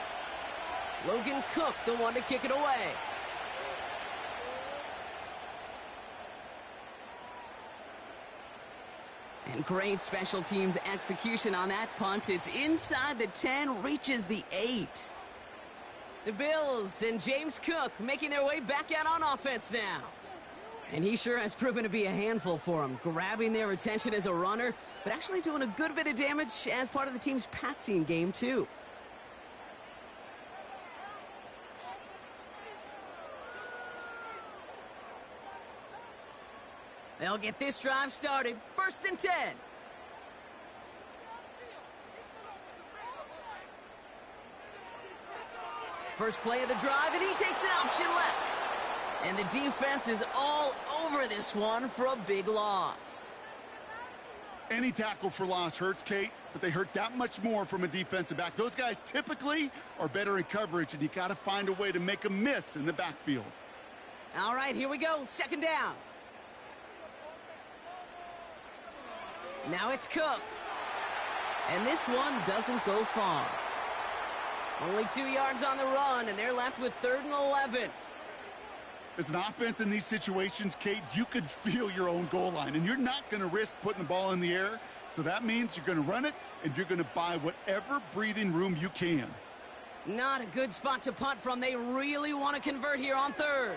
Logan Cook, the one to kick it away. And great special teams execution on that punt. It's inside the 10, reaches the 8. The Bills and James Cook making their way back out on offense now. And he sure has proven to be a handful for them, grabbing their attention as a runner, but actually doing a good bit of damage as part of the team's passing game, too. They'll get this drive started. 1st and 10. First play of the drive, and he takes an option left. And the defense is all over this one for a big loss. Any tackle for loss hurts, Kate, but they hurt that much more from a defensive back. Those guys typically are better in coverage, and you got to find a way to make them miss in the backfield. All right, here we go. 2nd down. Now it's Cook. And this one doesn't go far. Only 2 yards on the run, and they're left with 3rd and 11. As an offense in these situations, Kate, you could feel your own goal line, and you're not going to risk putting the ball in the air. So that means you're going to run it, and you're going to buy whatever breathing room you can. Not a good spot to punt from. They really want to convert here on 3rd.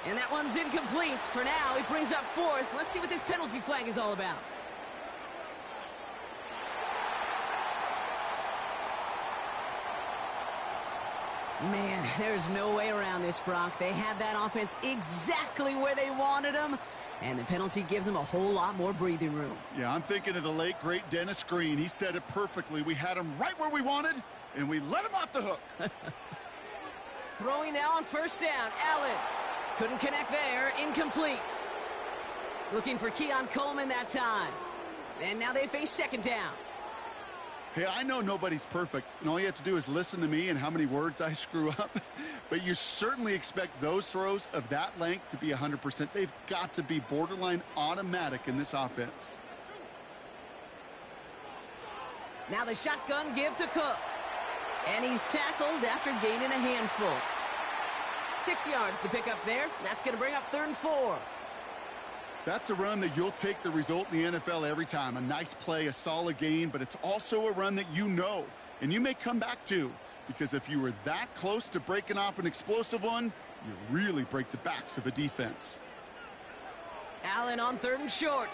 And that one's incomplete. For now, it brings up 4th. Let's see what this penalty flag is all about. Man, there's no way around this, Brock. They had that offense exactly where they wanted them, and the penalty gives them a whole lot more breathing room. Yeah, I'm thinking of the late, great Dennis Green. He said it perfectly. We had him right where we wanted, and we let him off the hook. Throwing now on first down. Allen couldn't connect there. Incomplete. Looking for Keon Coleman that time. And now they face second down. Hey, I know nobody's perfect, and all you have to do is listen to me and how many words I screw up. But you certainly expect those throws of that length to be 100%. They've got to be borderline automatic in this offense. Now the shotgun give to Cook. And he's tackled after gaining a handful. 6 yards the pick up there. That's going to bring up 3rd and 4. That's a run that you'll take the result in the NFL every time. A nice play, a solid gain, but it's also a run that you know, and you may come back to, because if you were that close to breaking off an explosive one, you really break the backs of a defense. Allen on 3rd and short.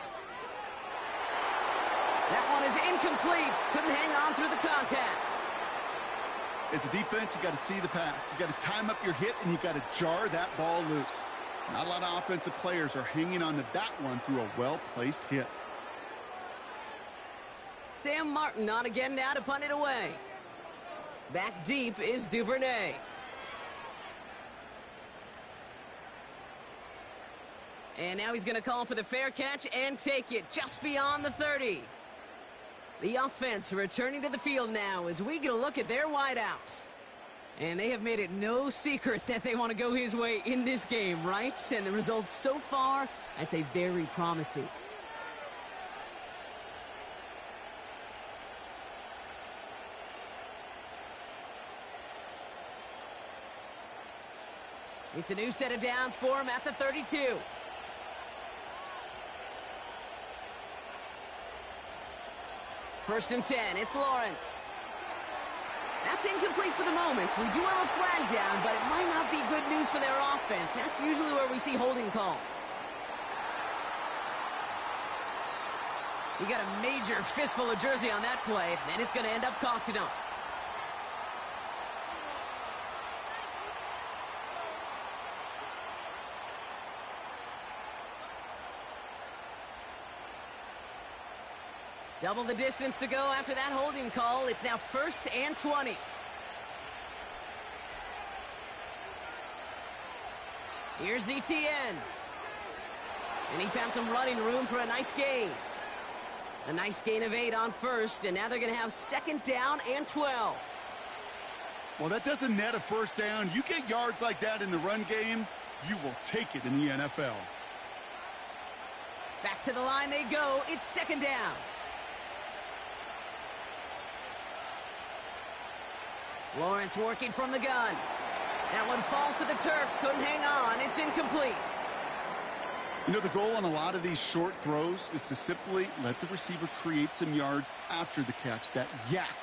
That one is incomplete. Couldn't hang on through the contact. As a defense, you got to see the pass. You got to time up your hit, and you got to jar that ball loose. Not a lot of offensive players are hanging on to that one through a well-placed hit. Sam Martin on again now to punt it away. Back deep is Duvernay. And now he's going to call for the fair catch and take it just beyond the 30. The offense returning to the field now as we get a look at their wideouts. And they have made it no secret that they want to go his way in this game, right? And the results so far, I'd say very promising. It's a new set of downs for him at the 32. First and 10, it's Lawrence. That's incomplete for the moment. We do have a flag down, but it might not be good news for their offense. That's usually where we see holding calls. You got a major fistful of jersey on that play, and it's going to end up costing them. Double the distance to go after that holding call. It's now 1st and 20. Here's ETN. And he found some running room for a nice gain. A nice gain of 8 on first, and now they're going to have 2nd down and 12. Well, that doesn't net a first down. You get yards like that in the run game, you will take it in the NFL. Back to the line they go. It's 2nd down. Lawrence working from the gun. That one falls to the turf. Couldn't hang on. It's incomplete. You know, the goal on a lot of these short throws is to simply let the receiver create some yards after the catch, that yak.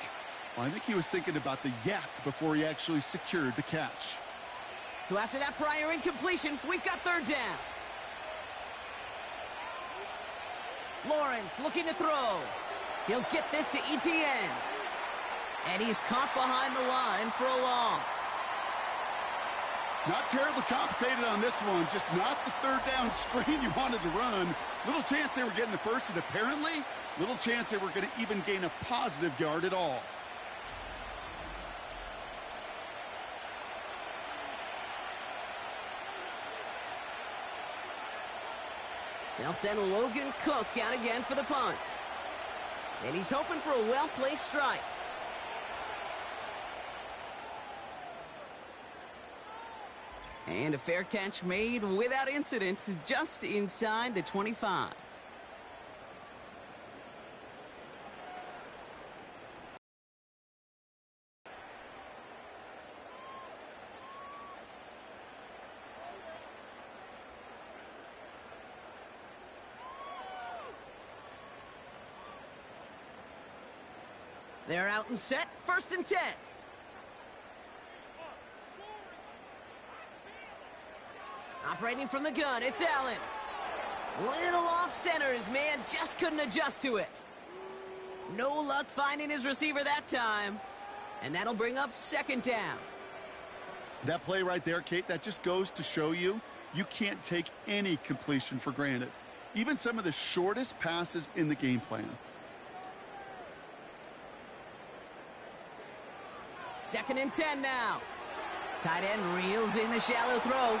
Well, I think he was thinking about the yak before he actually secured the catch. So after that prior incompletion, we've got 3rd down. Lawrence looking to throw. He'll get this to ETN. And he's caught behind the line for a loss. Not terribly complicated on this one. Just not the 3rd down screen you wanted to run. Little chance they were getting the first, and apparently, little chance they were going to even gain a positive yard at all. They'll send Logan Cook out again for the punt. And he's hoping for a well-placed strike. And a fair catch made without incident, just inside the 25. They're out and set, 1st and 10. Operating from the gun, it's Allen. Little off center, his man just couldn't adjust to it. No luck finding his receiver that time. And that'll bring up 2nd down. That play right there, Kate, that just goes to show you, you can't take any completion for granted. Even some of the shortest passes in the game plan. 2nd and 10 now. Tight end reels in the shallow throw.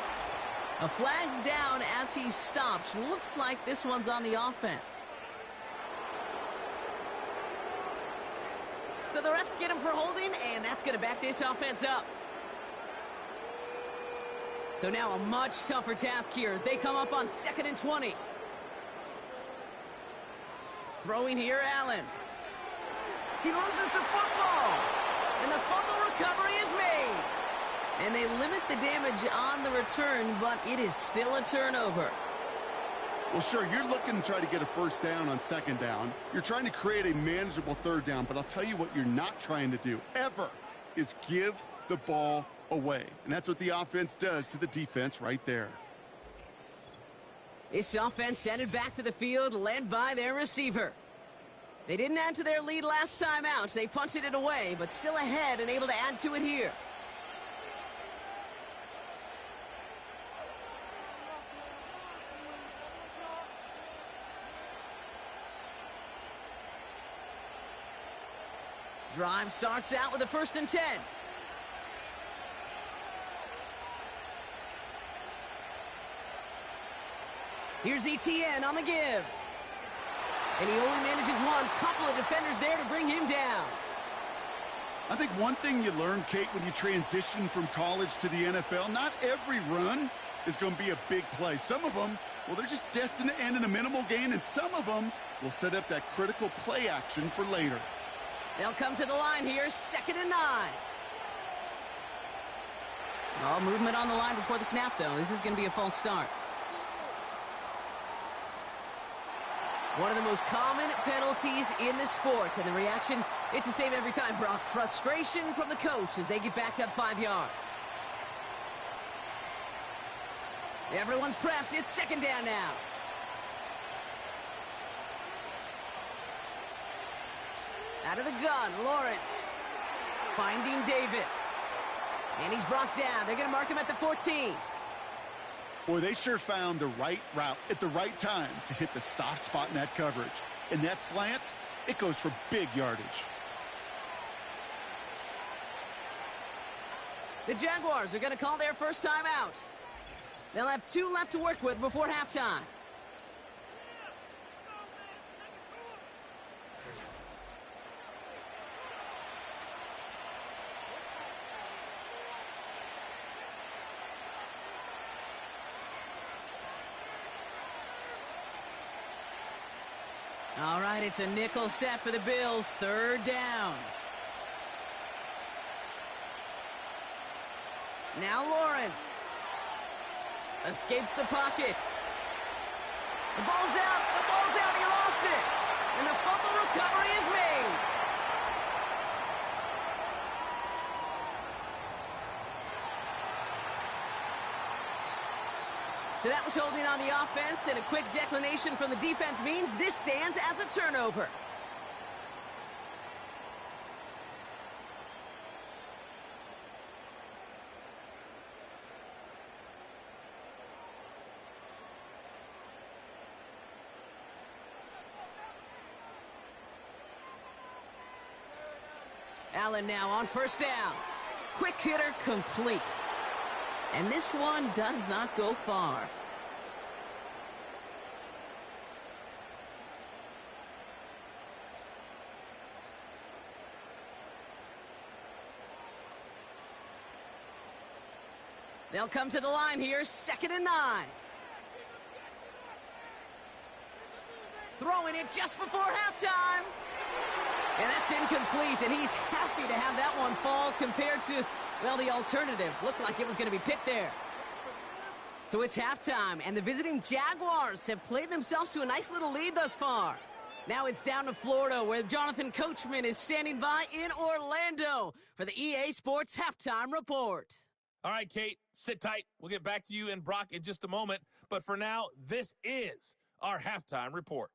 A flag's down as he stops. Looks like this one's on the offense. So the refs get him for holding, and that's going to back this offense up. So now a much tougher task here as they come up on 2nd and 20. Throwing here, Allen. He loses the football, and the fumble recovery is made. And they limit the damage on the return, but it is still a turnover. Well, sure, you're looking to try to get a first down on 2nd down. You're trying to create a manageable 3rd down, but I'll tell you what you're not trying to do, ever, is give the ball away. And that's what the offense does to the defense right there. This offense headed back to the field, led by their receiver. They didn't add to their lead last time out. They punted it away, but still ahead and able to add to it here. Drive starts out with a 1st and 10. Here's ETN on the give. And he only manages one. Couple of defenders there to bring him down. I think one thing you learn, Kate, when you transition from college to the NFL, not every run is going to be a big play. Some of them, well, they're just destined to end in a minimal gain, and some of them will set up that critical play action for later. They'll come to the line here, 2nd and 9. All movement on the line before the snap, though. This is going to be a false start. One of the most common penalties in the sport, and the reaction, it's the same every time, Brock. Frustration from the coach as they get backed up 5 yards. Everyone's prepped. It's 2nd down now. Out of the gun, Lawrence. Finding Davis. And he's brought down. They're going to mark him at the 14. Boy, they sure found the right route at the right time to hit the soft spot in that coverage. And that slant, it goes for big yardage. The Jaguars are going to call their first time out. They'll have 2 left to work with before halftime. All right, it's a nickel set for the Bills. 3rd down. Now Lawrence. Escapes the pocket. The ball's out. The ball's out. He lost it. And the fumble recovery is made. So that was holding on the offense, and a quick declination from the defense means this stands as a turnover. Allen now on 1st down. Quick hitter complete. And this one does not go far. They'll come to the line here, 2nd and 9. Throwing it just before halftime. And that's incomplete, and he's happy to have that one fall compared to, well, the alternative. Looked like it was going to be picked there. So it's halftime, and the visiting Jaguars have played themselves to a nice little lead thus far. Now it's down to Florida, where Jonathan Coachman is standing by in Orlando for the EA Sports Halftime Report. All right, Kate, sit tight. We'll get back to you and Brock in just a moment. But for now, this is our halftime report.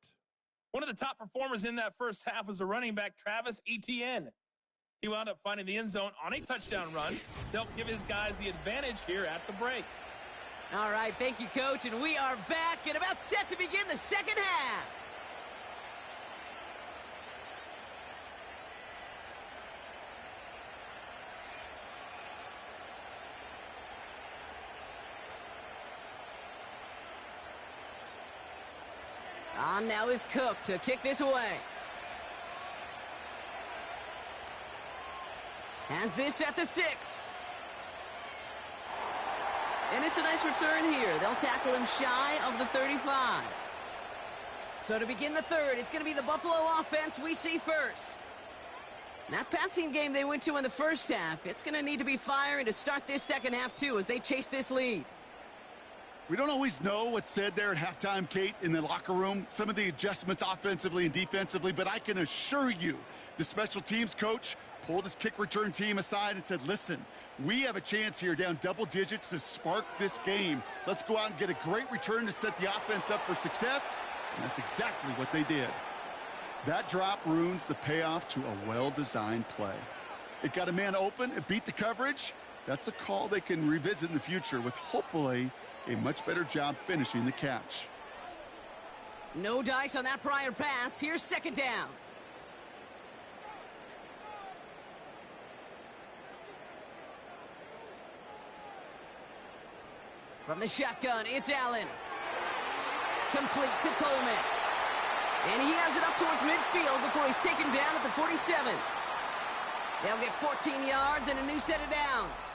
One of the top performers in that first half was the running back, Travis Etienne. He wound up finding the end zone on a touchdown run to help give his guys the advantage here at the break. All right, thank you, Coach. And we are back and about set to begin the second half. On now is Cook to kick this away. Has this at the 6. And it's a nice return here. They'll tackle him shy of the 35. So to begin the third, it's going to be the Buffalo offense we see first. That passing game they went to in the first half, it's going to need to be firing to start this second half too as they chase this lead. We don't always know what's said there at halftime, Kate, in the locker room. Some of the adjustments offensively and defensively, but I can assure you the special teams coach pulled his kick return team aside and said, listen, we have a chance here down double digits to spark this game. Let's go out and get a great return to set the offense up for success. And that's exactly what they did. That drop ruins the payoff to a well-designed play. It got a man open, it beat the coverage. That's a call they can revisit in the future with hopefully a much better job finishing the catch. No dice on that prior pass. Here's second down. From the shotgun, it's Allen. Complete to Coleman. And he has it up towards midfield before he's taken down at the 47. They'll get 14 yards and a new set of downs.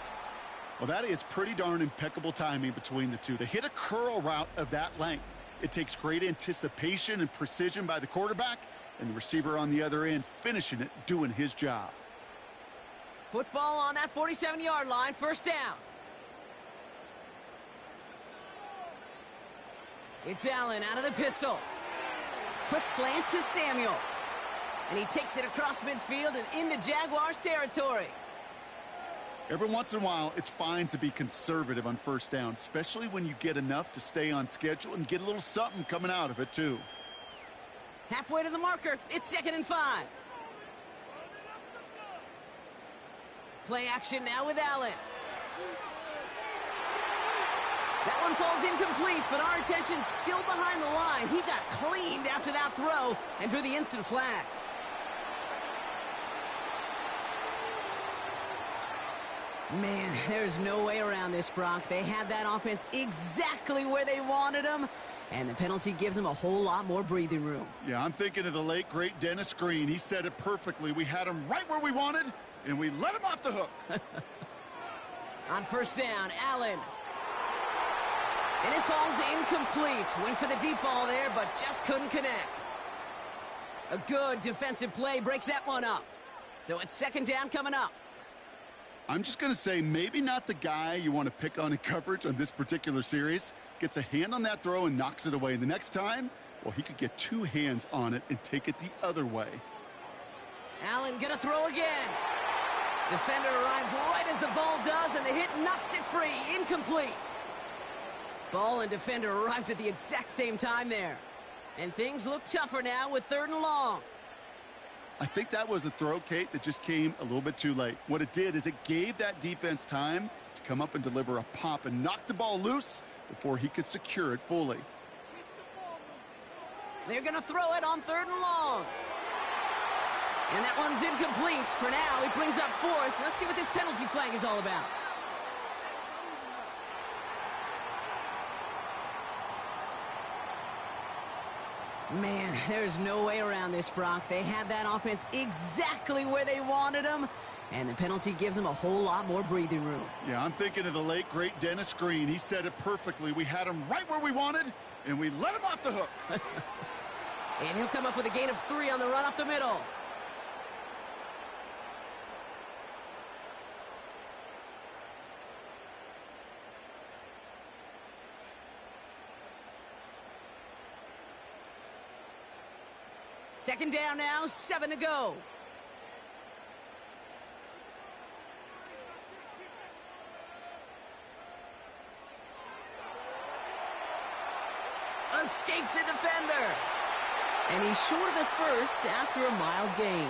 Well, that is pretty darn impeccable timing between the two. To hit a curl route of that length, it takes great anticipation and precision by the quarterback, and the receiver on the other end finishing it, doing his job. Football on that 47-yard line, first down. It's Allen out of the pistol. Quick slant to Samuel. And he takes it across midfield and into Jaguars territory. Every once in a while, it's fine to be conservative on first down, especially when you get enough to stay on schedule and get a little something coming out of it, too. Halfway to the marker, it's 2nd and 5. Play action now with Allen. That one falls incomplete, but our attention's still behind the line. He got cleaned after that throw and drew the instant flag. Man, there's no way around this, Brock. They had that offense exactly where they wanted them, and the penalty gives them a whole lot more breathing room. Yeah, I'm thinking of the late, great Dennis Green. He said it perfectly. We had him right where we wanted, and we let him off the hook. On first down, Allen. And it falls incomplete. Went for the deep ball there, but just couldn't connect. A good defensive play breaks that one up. So it's second down coming up. I'm just going to say maybe not the guy you want to pick on in coverage on this particular series. Gets a hand on that throw and knocks it away. And the next time, well, he could get two hands on it and take it the other way. Allen going to throw again. Defender arrives right as the ball does, and the hit knocks it free. Incomplete. Ball and defender arrived at the exact same time there. And things look tougher now with 3rd and long. I think that was a throw, Kate, that just came a little bit too late. What it did is it gave that defense time to come up and deliver a pop and knock the ball loose before he could secure it fully. They're going to throw it on 3rd and long. And that one's incomplete. For now, he brings up 4th. Let's see what this penalty flag is all about. Man, there's no way around this, Brock. They had that offense exactly where they wanted them, and the penalty gives them a whole lot more breathing room. Yeah, I'm thinking of the late, great Dennis Green. He said it perfectly. We had him right where we wanted, and we let him off the hook. And he'll come up with a gain of 3 on the run up the middle. Second down now, 7 to go. Escapes a defender. And he's short of the first after a mild gain.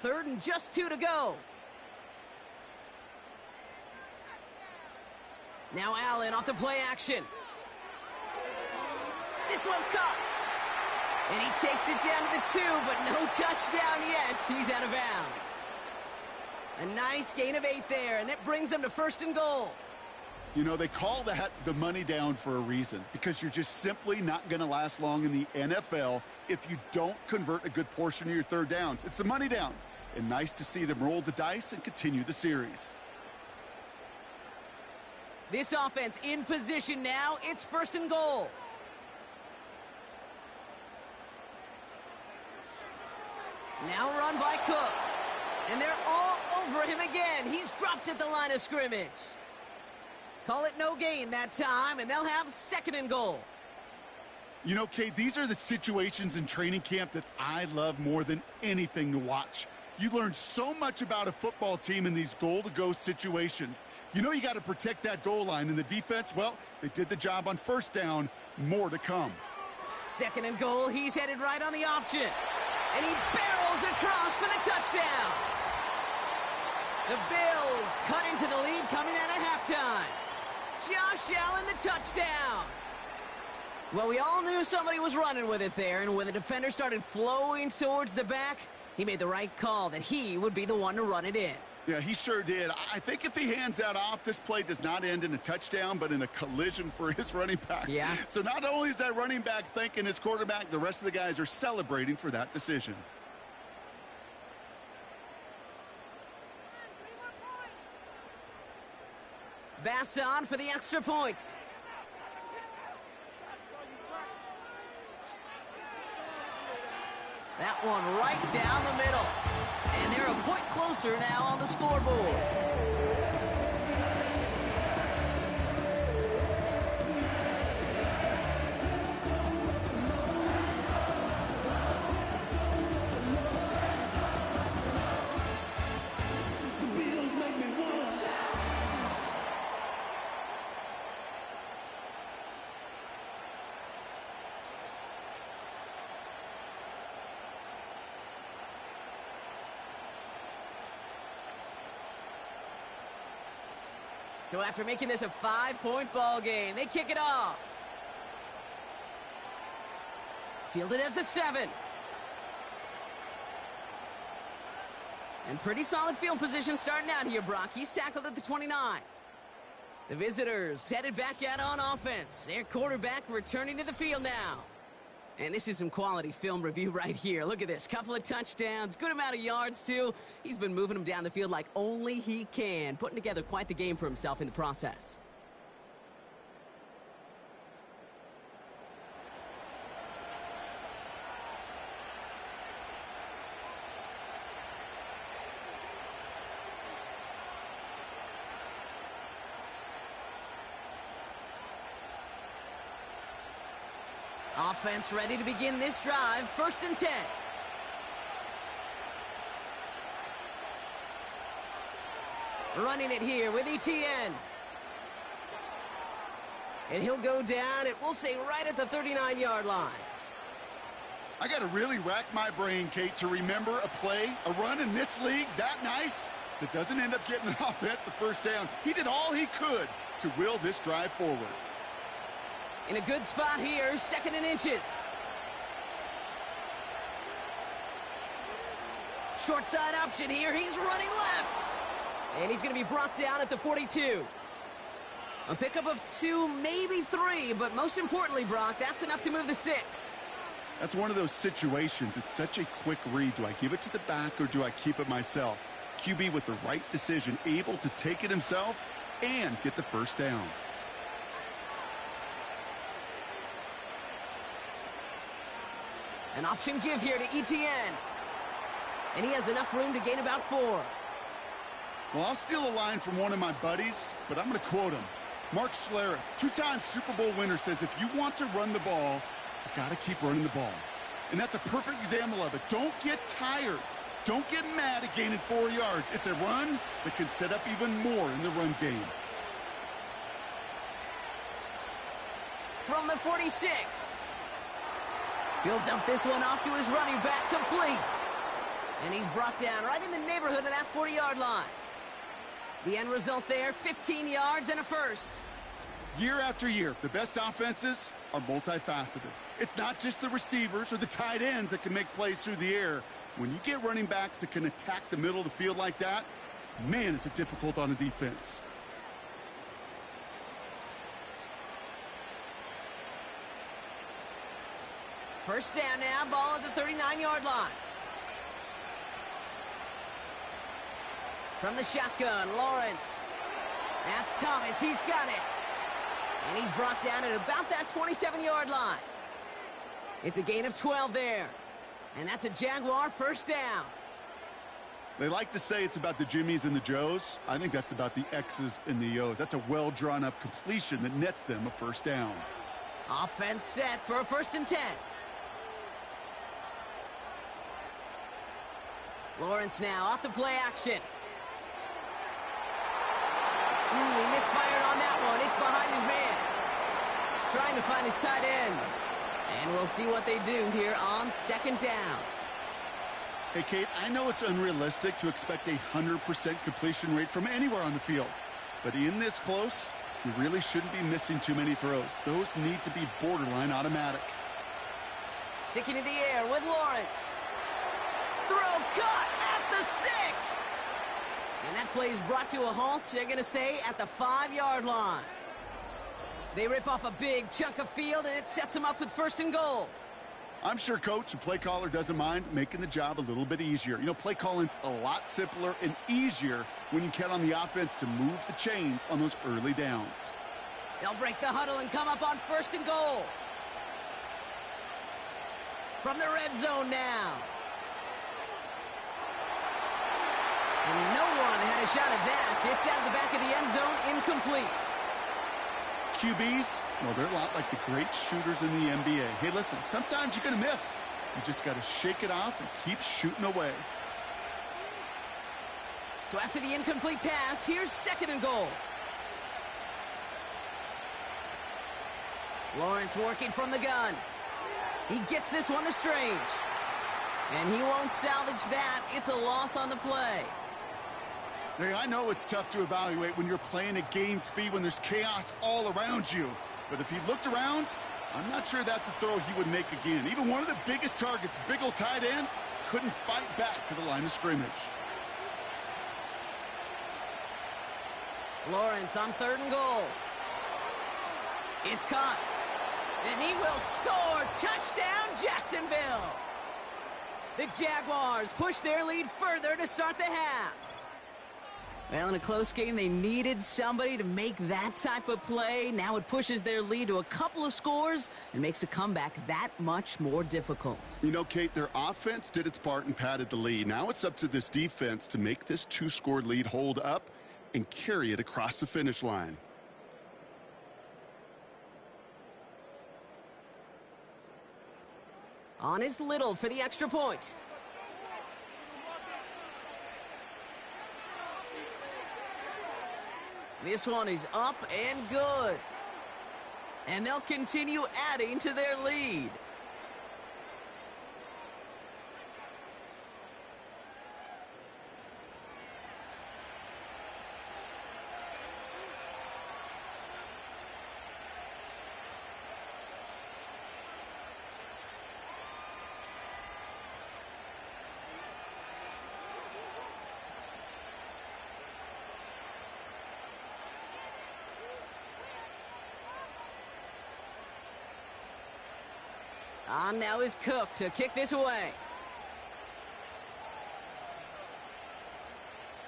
Third and just 2 to go. Now Allen off the play action. This one's caught. And he takes it down to the 2, but no touchdown yet. He's out of bounds. A nice gain of 8 there, and it brings them to 1st and goal. You know, they call that the money down for a reason, because you're just simply not going to last long in the NFL if you don't convert a good portion of your 3rd downs. It's the money down, and nice to see them roll the dice and continue the series. This offense in position now. It's 1st and goal. Now run by Cook. And they're all over him again. He's dropped at the line of scrimmage. Call it no gain that time, and they'll have 2nd and goal. You know, Kate, these are the situations in training camp that I love more than anything to watch. You learn so much about a football team in these goal-to-go situations. You know you got to protect that goal line, and the defense, well, they did the job on 1st down. More to come. 2nd and goal. He's headed right on the option. And he barrels across for the touchdown. The Bills cut into the lead coming out of halftime. Josh Allen, the touchdown. Well, we all knew somebody was running with it there, and when the defender started flowing towards the back, he made the right call that he would be the one to run it in. Yeah, he sure did. I think if he hands that off, this play does not end in a touchdown, but in a collision for his running back. Yeah. So not only is that running back thanking his quarterback, the rest of the guys are celebrating for that decision. Bass on for the extra point. That one right down the middle. And they're a point closer now on the scoreboard. So after making this a 5-point ball game, they kick it off. Fielded at the 7. And pretty solid field position starting out here, Brock. He's tackled at the 29. The visitors headed back out on offense. Their quarterback returning to the field now. And this is some quality film review right here. Look at this. Couple of touchdowns. Good amount of yards, too. He's been moving them down the field like only he can. Putting together quite the game for himself in the process. Offense ready to begin this drive. 1st and 10. Running it here with ETN. And he'll go down, we'll say right at the 39-yard line. I got to really rack my brain, Kate, to remember a play, a run in this league that nice that doesn't end up getting an offensive 1st down. He did all he could to will this drive forward. In a good spot here, 2nd and inches. Short side option here. He's running left. And he's going to be brought down at the 42. A pickup of 2, maybe 3, but most importantly, Brock, that's enough to move the sticks. That's one of those situations. It's such a quick read. Do I give it to the back or do I keep it myself? QB with the right decision, able to take it himself and get the 1st down. An option give here to ETN. And he has enough room to gain about 4. Well, I'll steal a line from one of my buddies, but I'm going to quote him. Mark Schlereth, 2-time Super Bowl winner, says if you want to run the ball, you got to keep running the ball. And that's a perfect example of it. Don't get tired. Don't get mad at gaining 4 yards. It's a run that can set up even more in the run game. From the 46. He'll dump this one off to his running back, complete. And he's brought down right in the neighborhood of that 40-yard line. The end result there, 15 yards and a 1st. Year after year, the best offenses are multifaceted. It's not just the receivers or the tight ends that can make plays through the air. When you get running backs that can attack the middle of the field like that, man, is it difficult on a defense. First down now, ball at the 39-yard line. From the shotgun, Lawrence. That's Thomas, he's got it. And he's brought down at about that 27-yard line. It's a gain of 12 there. And that's a Jaguar first down. They like to say it's about the Jimmies and the Joes. I think that's about the X's and the O's. That's a well-drawn-up completion that nets them a first down. Offense set for a 1st and 10. Lawrence now off the play action. He misfired on that one. It's behind his man. Trying to find his tight end. And we'll see what they do here on 2nd down. Hey, Kate, I know it's unrealistic to expect a 100% completion rate from anywhere on the field. But in this close, you really shouldn't be missing too many throws. Those need to be borderline automatic. Sticking in the air with Lawrence. Throw caught at the 6. And that play is brought to a halt, they're going to say, at the 5-yard line. They rip off a big chunk of field, and it sets them up with 1st and goal. I'm sure coach and play caller doesn't mind making the job a little bit easier. You know, play calling's a lot simpler and easier when you count on the offense to move the chains on those early downs. They'll break the huddle and come up on 1st and goal. From the red zone now. And no one had a shot at that. It's out of the back of the end zone, incomplete. QBs, well, they're a lot like the great shooters in the NBA. Hey, listen, sometimes you're going to miss. You just got to shake it off and keep shooting away. So after the incomplete pass, here's 2nd and goal. Lawrence working from the gun. He gets this one to Strange. And he won't salvage that. It's a loss on the play. Hey, I know it's tough to evaluate when you're playing at game speed when there's chaos all around you. But if he looked around, I'm not sure that's a throw he would make again. Even one of the biggest targets, big old tight end, couldn't fight back to the line of scrimmage. Lawrence on 3rd and goal. It's caught. And he will score. Touchdown, Jacksonville. The Jaguars push their lead further to start the half. Well, in a close game, they needed somebody to make that type of play. Now it pushes their lead to a couple of scores and makes a comeback that much more difficult. You know, Kate, their offense did its part and padded the lead. Now it's up to this defense to make this 2-score lead hold up and carry it across the finish line. On is Little for the extra point. This one is up and good. And they'll continue adding to their lead. On now is Cook to kick this away.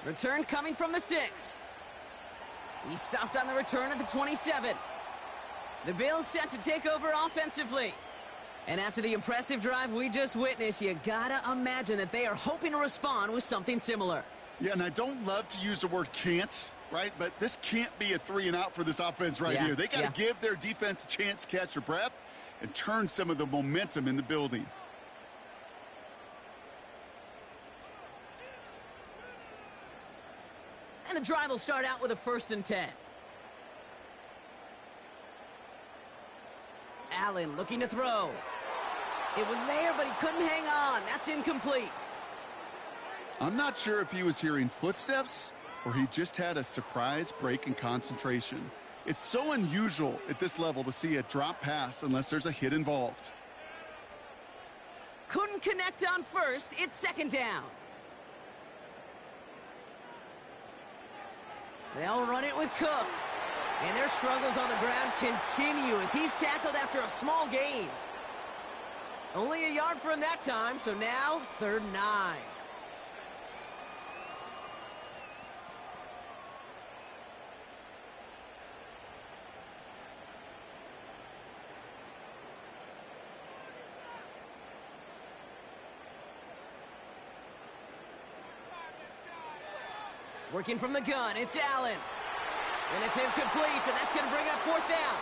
Return coming from the 6. He stopped on the return at the 27. The Bills set to take over offensively. And after the impressive drive we just witnessed, you gotta imagine that they are hoping to respond with something similar. Yeah, and I don't love to use the word can't, right? But this can't be a 3-and-out for this offense right here. They got to give their defense a chance to catch their breath and turn some of the momentum in the building. And the drive will start out with a 1st and 10. Allen looking to throw. It was there, but he couldn't hang on. That's incomplete. I'm not sure if he was hearing footsteps or he just had a surprise break in concentration. It's so unusual at this level to see a drop pass unless there's a hit involved. Couldn't connect on first. It's second down. They'll run it with Cook. And their struggles on the ground continue as he's tackled after a small gain. Only a yard for him that time, so now 3rd and 9. Working from the gun, it's Allen. And it's incomplete, and that's going to bring up 4th down.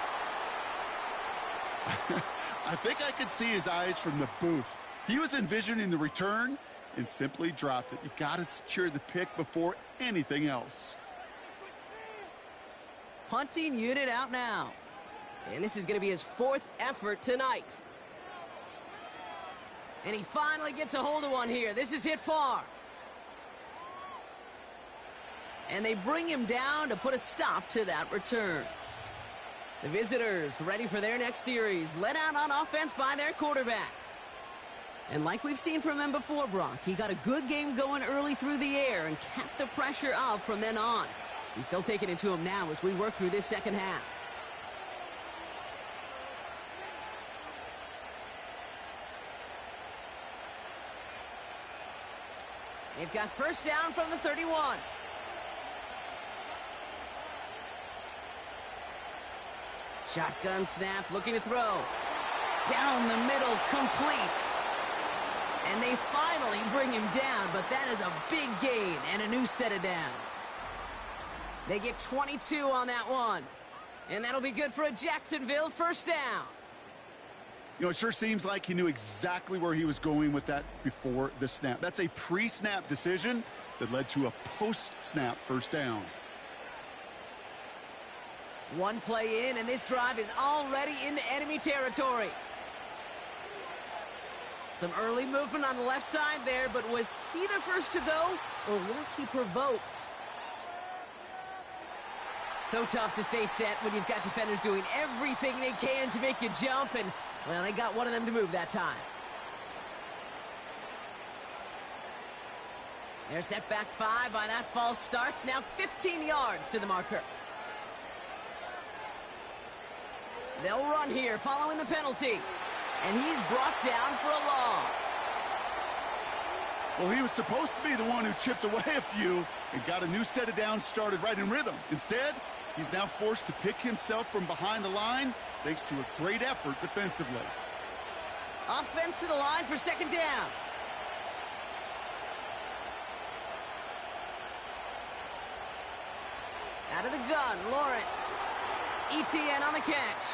I think I could see his eyes from the booth. He was envisioning the return and simply dropped it. You got to secure the pick before anything else. Punting unit out now. And this is going to be his 4th effort tonight. And he finally gets a hold of one here. This is hit far. And they bring him down to put a stop to that return. The visitors ready for their next series, led out on offense by their quarterback. And like we've seen from him before, Brock, he got a good game going early through the air and kept the pressure up from then on. He's still taking it to him now as we work through this second half. They've got 1st down from the 31. Shotgun snap, looking to throw. Down the middle, complete. And they finally bring him down, but that is a big gain and a new set of downs. They get 22 on that one. And that'll be good for a Jacksonville 1st down. You know, it sure seems like he knew exactly where he was going with that before the snap. That's a pre-snap decision that led to a post-snap 1st down. One play in, and this drive is already into enemy territory. Some early movement on the left side there, but was he the first to go, or was he provoked? So tough to stay set when you've got defenders doing everything they can to make you jump, and, well, they got one of them to move that time. They're set back 5 by that false start. Now 15 yards to the marker. They'll run here following the penalty. And he's brought down for a loss. Well, he was supposed to be the one who chipped away a few and got a new set of downs started right in rhythm. Instead, he's now forced to pick himself from behind the line thanks to a great effort defensively. Offense to the line for 2nd down. Out of the gun, Lawrence. ETN on the catch.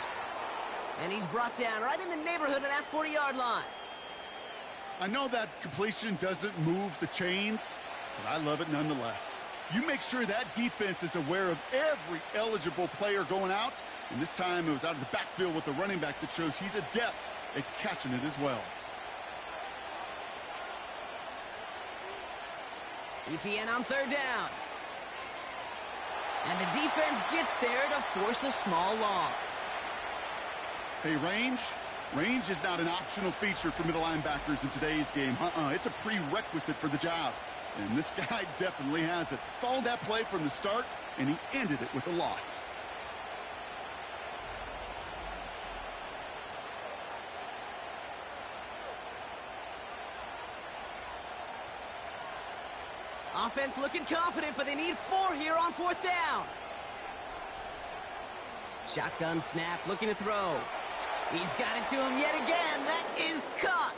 And he's brought down right in the neighborhood of that 40-yard line. I know that completion doesn't move the chains, but I love it nonetheless. You make sure that defense is aware of every eligible player going out, and this time it was out of the backfield with a running back that shows he's adept at catching it as well. ETN on 3rd down. And the defense gets there to force a small loss. Hey, range is not an optional feature for middle linebackers in today's game. It's a prerequisite for the job. And this guy definitely has it. Followed that play from the start, and he ended it with a loss. Offense looking confident, but they need 4 here on 4th down. Shotgun snap, looking to throw. He's got it to him yet again. That is cut.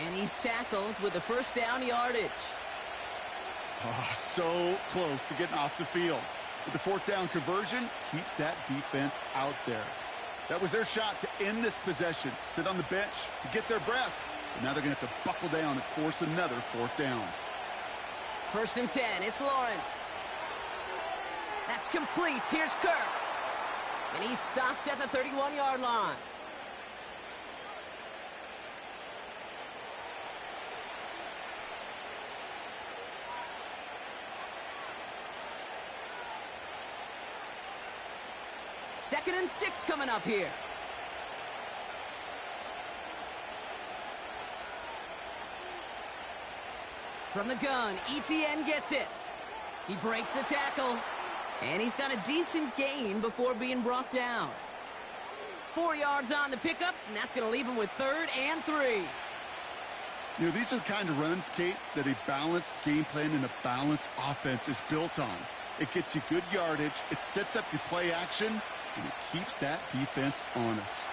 And he's tackled with the 1st down yardage. Oh, so close to getting off the field. But the 4th down conversion keeps that defense out there. That was their shot to end this possession, to sit on the bench, to get their breath. But now they're going to have to buckle down and force another 4th down. 1st and 10, it's Lawrence. That's complete. Here's Kirk. And he's stopped at the 31-yard line. Second and 6 coming up here. From the gun, ETN gets it. He breaks the tackle, and he's got a decent gain before being brought down. 4 yards on the pickup, and that's going to leave him with 3rd and 3. You know, these are the kind of runs, Kate, that a balanced game plan and a balanced offense is built on. It gets you good yardage, it sets up your play action, and it keeps that defense honest.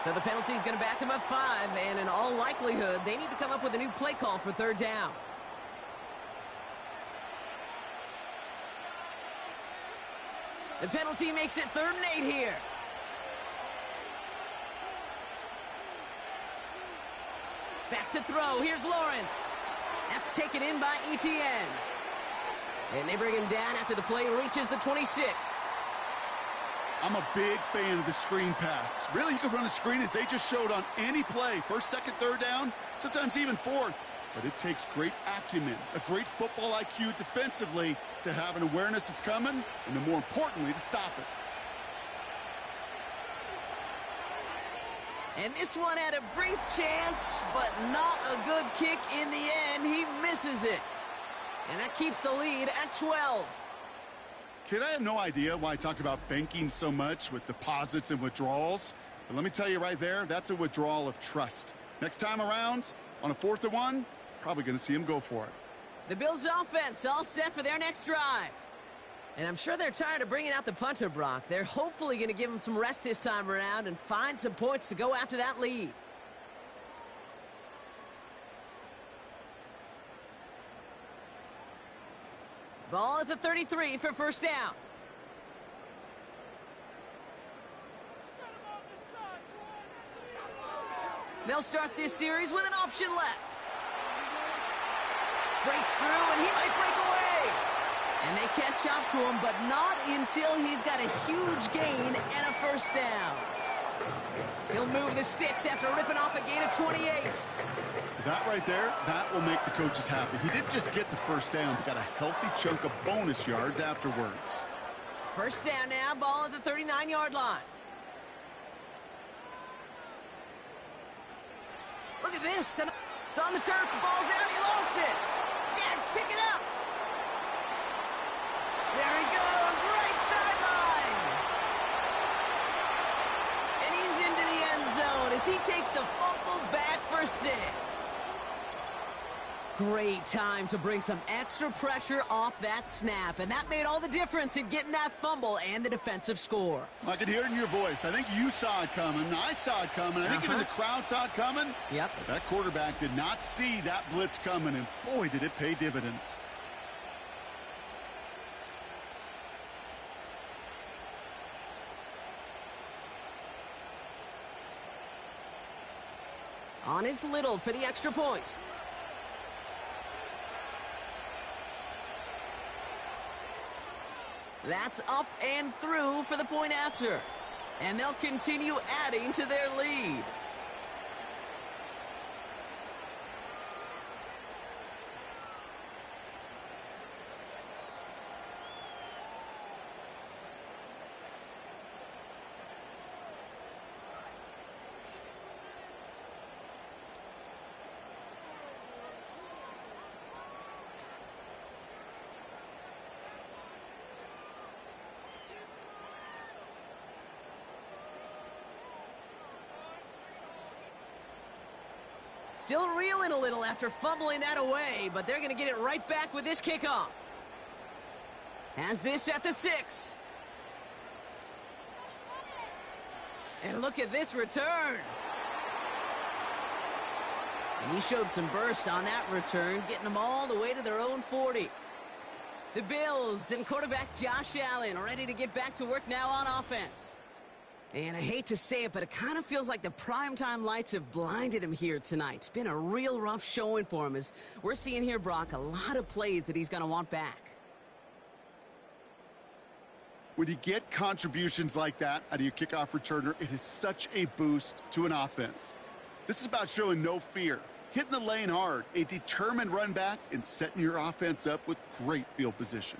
So the penalty is going to back him up 5, and in all likelihood, they need to come up with a new play call for 3rd down. The penalty makes it 3rd and 8 here. Back to throw. Here's Lawrence. That's taken in by ETN. And they bring him down after the play reaches the 26. I'm a big fan of the screen pass. Really, you can run a screen as they just showed on any play. 1st, 2nd, 3rd down, sometimes even 4th. But it takes great acumen, a great football IQ defensively to have an awareness it's coming, and then more importantly, to stop it. And this one had a brief chance, but not a good kick in the end. He misses it. And that keeps the lead at 12. Kid, I have no idea why I talk about banking so much with deposits and withdrawals. But let me tell you right there, that's a withdrawal of trust. Next time around, on a 4th and 1, probably going to see him go for it. The Bills' offense all set for their next drive. And I'm sure they're tired of bringing out the punter, Brock. They're hopefully going to give him some rest this time around and find some points to go after that lead. Ball at the 33 for 1st down. They'll start this series with an option left. Breaks through, and he might break away. And they catch up to him, but not until he's got a huge gain and a 1st down. He'll move the sticks after ripping off a gain of 28. That right there, that will make the coaches happy. He didn't just get the 1st down, but got a healthy chunk of bonus yards afterwards. 1st down now, ball at the 39-yard line. Look at this. It's on the turf. The ball's out. He lost it. Jags pick it up. There he goes. Right sideline. And he's into the end zone as he takes the fumble back for 6. Great time to bring some extra pressure off that snap, and that made all the difference in getting that fumble and the defensive score. I can hear it in your voice. I think you saw it coming. I saw it coming. I think even the crowd saw it coming. Yep. But that quarterback did not see that blitz coming, and boy, did it pay dividends. On is Little for the extra point. That's up and through for the point after. And they'll continue adding to their lead. Still reeling a little after fumbling that away, but they're going to get it right back with this kickoff. Has this at the 6. And look at this return. And he showed some burst on that return, getting them all the way to their own 40. The Bills and quarterback Josh Allen ready to get back to work now on offense. And I hate to say it, but it kind of feels like the primetime lights have blinded him here tonight. It's been a real rough showing for him, as we're seeing here, Brock, a lot of plays that he's going to want back. When you get contributions like that out of your kickoff returner, it is such a boost to an offense. This is about showing no fear, hitting the lane hard, a determined run back, and setting your offense up with great field position.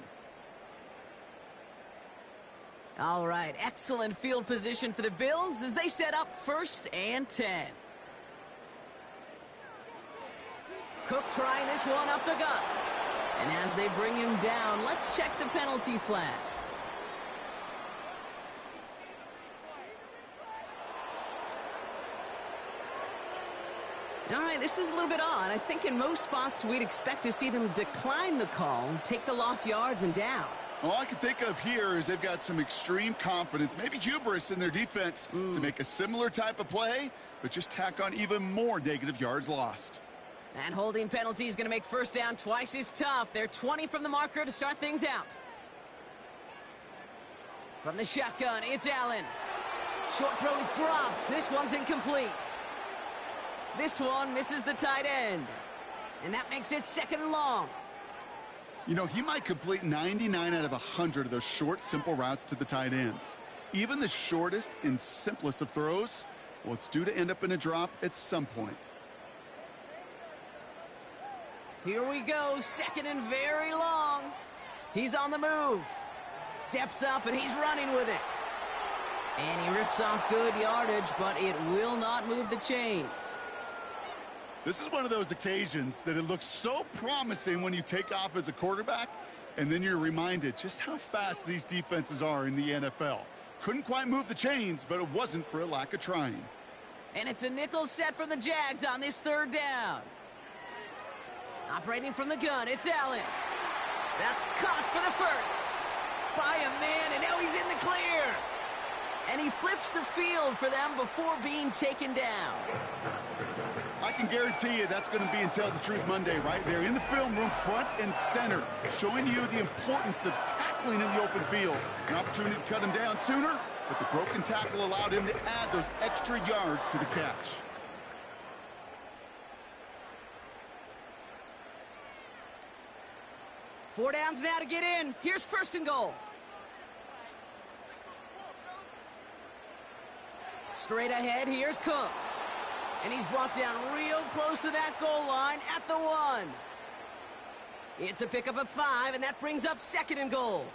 All right, excellent field position for the Bills as they set up 1st and 10. Cook trying this one up the gut. And as they bring him down, let's check the penalty flag. All right, this is a little bit odd. I think in most spots we'd expect to see them decline the call, take the lost yards and down. All I can think of here is they've got some extreme confidence, maybe hubris in their defense to make a similar type of play, but just tack on even more negative yards lost. That holding penalty is going to make 1st down twice as tough. They're 20 from the marker to start things out. From the shotgun, it's Allen. Short throw is dropped. This one's incomplete. This one misses the tight end. And that makes it 2nd and long. You know, he might complete 99 out of 100 of those short, simple routes to the tight ends. Even the shortest and simplest of throws, well, it's due to end up in a drop at some point. Here we go, 2nd and very long. He's on the move. Steps up and he's running with it. And he rips off good yardage, but it will not move the chains. This is one of those occasions that it looks so promising when you take off as a quarterback, and then you're reminded just how fast these defenses are in the NFL. Couldn't quite move the chains, but it wasn't for a lack of trying. And it's a nickel set from the Jags on this 3rd down. Operating from the gun, it's Allen. That's caught for the 1st. By a man, and now he's in the clear. And he flips the field for them before being taken down. I can guarantee you that's going to be until the Truth Monday right there in the film room, front and center, showing you the importance of tackling in the open field. An opportunity to cut him down sooner, but the broken tackle allowed him to add those extra yards to the catch. Four downs now to get in. Here's 1st and goal. Straight ahead, here's Cook. And he's brought down real close to that goal line at the 1. It's a pickup of 5, and that brings up 2nd and goal.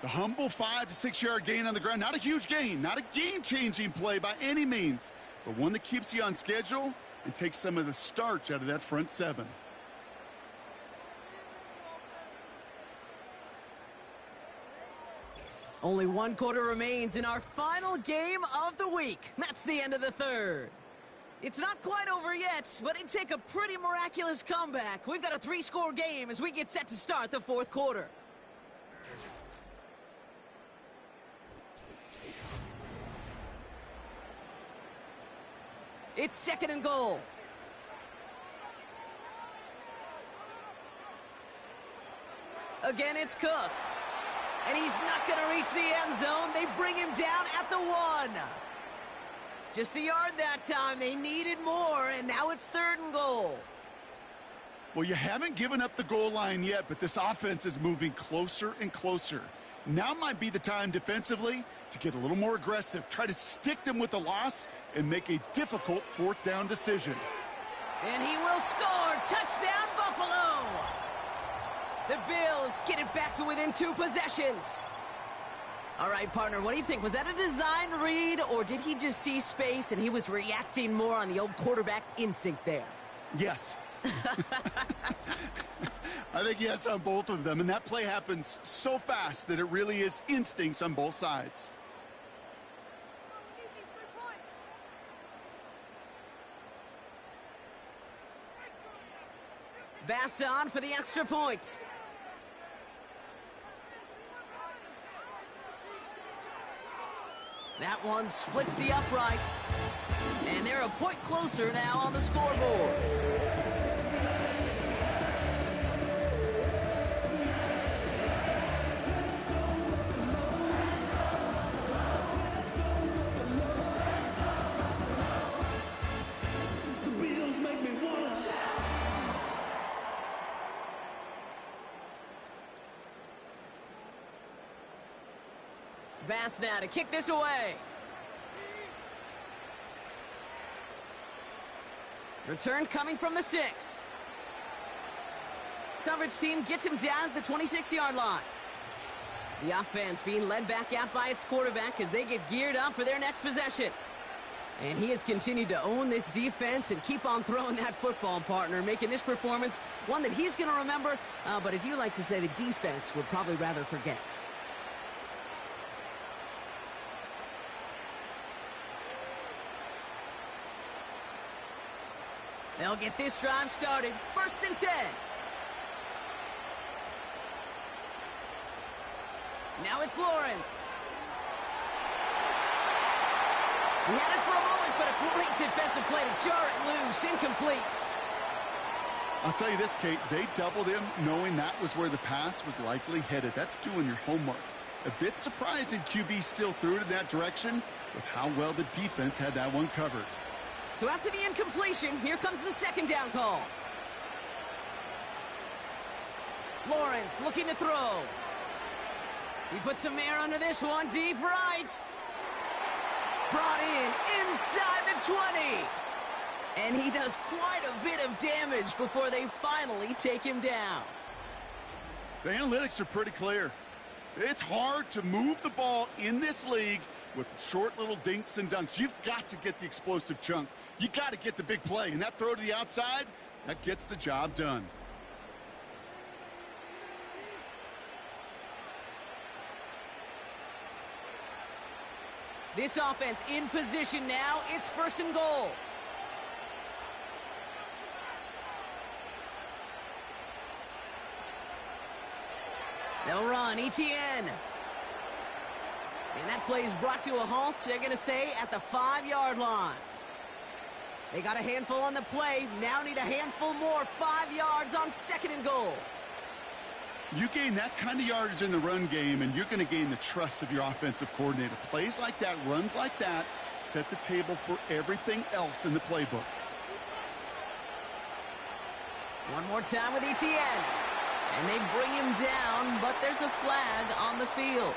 The humble 5 to 6 yard gain on the ground. Not a huge gain, not a game-changing play by any means, but one that keeps you on schedule and takes some of the starch out of that front 7. Only 1 quarter remains in our final game of the week. That's the end of the 3rd. It's not quite over yet, but it'd take a pretty miraculous comeback. We've got a 3-score game as we get set to start the 4th quarter. It's 2nd and goal. Again, it's Cook. And he's not going to reach the end zone. They bring him down at the 1. Just a yard that time. They needed more, and now it's 3rd and goal. Well, you haven't given up the goal line yet, but this offense is moving closer and closer. Now might be the time defensively to get a little more aggressive, try to stick them with the loss, and make a difficult 4th down decision. And he will score. Touchdown, Buffalo! The Bills get it back to within 2 possessions. All right, partner, what do you think? Was that a design read, or did he just see space and he was reacting more on the old quarterback instinct there? Yes. I think yes on both of them, and that play happens so fast that it really is instincts on both sides. Bass on for the extra point. That one splits the uprights. And they're a point closer now on the scoreboard. Bass now to kick this away. Return coming from the 6. Coverage team gets him down at the 26-yard line. The offense being led back out by its quarterback as they get geared up for their next possession. And he has continued to own this defense and keep on throwing that football, partner, making this performance one that he's going to remember, but as you like to say, the defense would probably rather forget. They'll get this drive started. 1st and 10. Now it's Lawrence. He had it for a moment, but a great defensive play to jar it loose. Incomplete. I'll tell you this, Kate, they doubled him knowing that was where the pass was likely headed. That's doing your homework. A bit surprising QB still threw it in that direction with how well the defense had that one covered. So after the incompletion, here comes the 2nd down call. Lawrence looking to throw. He puts some air under this one, deep right. Brought in inside the 20. And he does quite a bit of damage before they finally take him down. The analytics are pretty clear. It's hard to move the ball in this league with short little dinks and dunks. You've got to get the explosive chunk. You got to get the big play. And that throw to the outside, that gets the job done. This offense in position now. It's 1st and goal. They'll run. ETN. And that play is brought to a halt, they're going to say, at the 5-yard line. They got a handful on the play. Now need a handful more. 5 yards on 2nd and goal. You gain that kind of yardage in the run game, and you're going to gain the trust of your offensive coordinator. Plays like that, runs like that, set the table for everything else in the playbook. One more time with ETN. And they bring him down, but there's a flag on the field.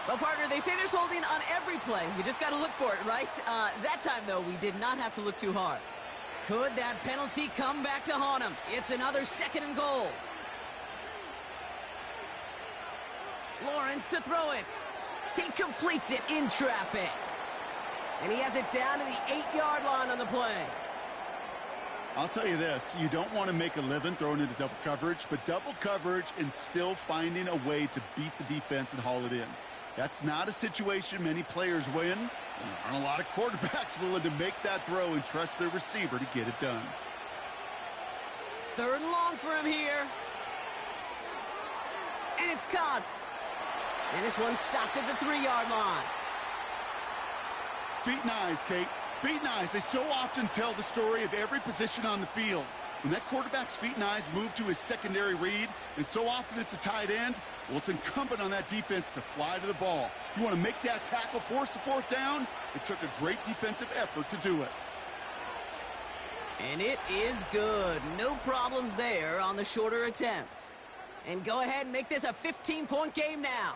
Well, partner, they say there's holding on every play. You just got to look for it, right? That time, though, we did not have to look too hard. Could that penalty come back to haunt him? It's another 2nd and goal. Lawrence to throw it. He completes it in traffic. And he has it down to the 8-yard line on the play. I'll tell you this, you don't want to make a living throwing into double coverage, but double coverage and still finding a way to beat the defense and haul it in. That's not a situation many players win, and there aren't a lot of quarterbacks willing to make that throw and trust their receiver to get it done. 3rd and long for him here. And it's caught. And this one stopped at the 3-yard line. Feet and eyes, Kate. Feet and eyes. They so often tell the story of every position on the field. When that quarterback's feet and eyes move to his secondary read, and so often it's a tight end, well, it's incumbent on that defense to fly to the ball. You want to make that tackle, force the 4th down? It took a great defensive effort to do it. And it is good. No problems there on the shorter attempt. And go ahead and make this a 15-point game now.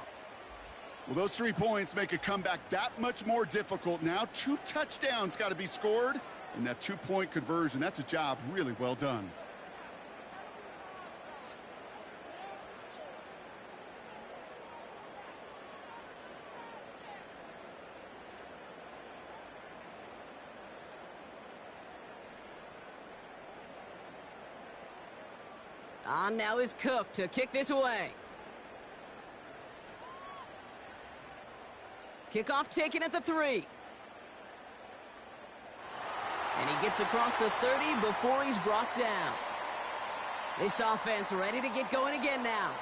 Well, those 3 points make a comeback that much more difficult now. 2 touchdowns got to be scored, and that 2-point conversion, that's a job really well done. On now is Cook to kick this away. Kickoff taken at the 3. And he gets across the 30 before he's brought down. This offense ready to get going again now.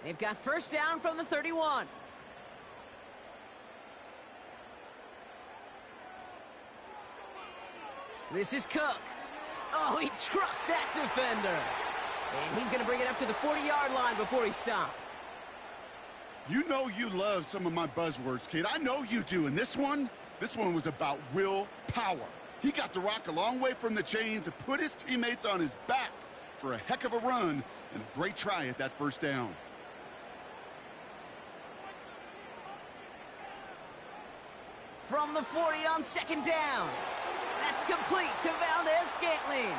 They've got 1st down from the 31. This is Cook. Oh, he trucked that defender. And he's going to bring it up to the 40-yard line before he stopped. You know you love some of my buzzwords, kid. I know you do. And this one, This one was about willpower. He got the rock a long way from the chains and put his teammates on his back for a heck of a run and a great try at that first down. From the 40 on second down. That's complete to Valdez-Scantling.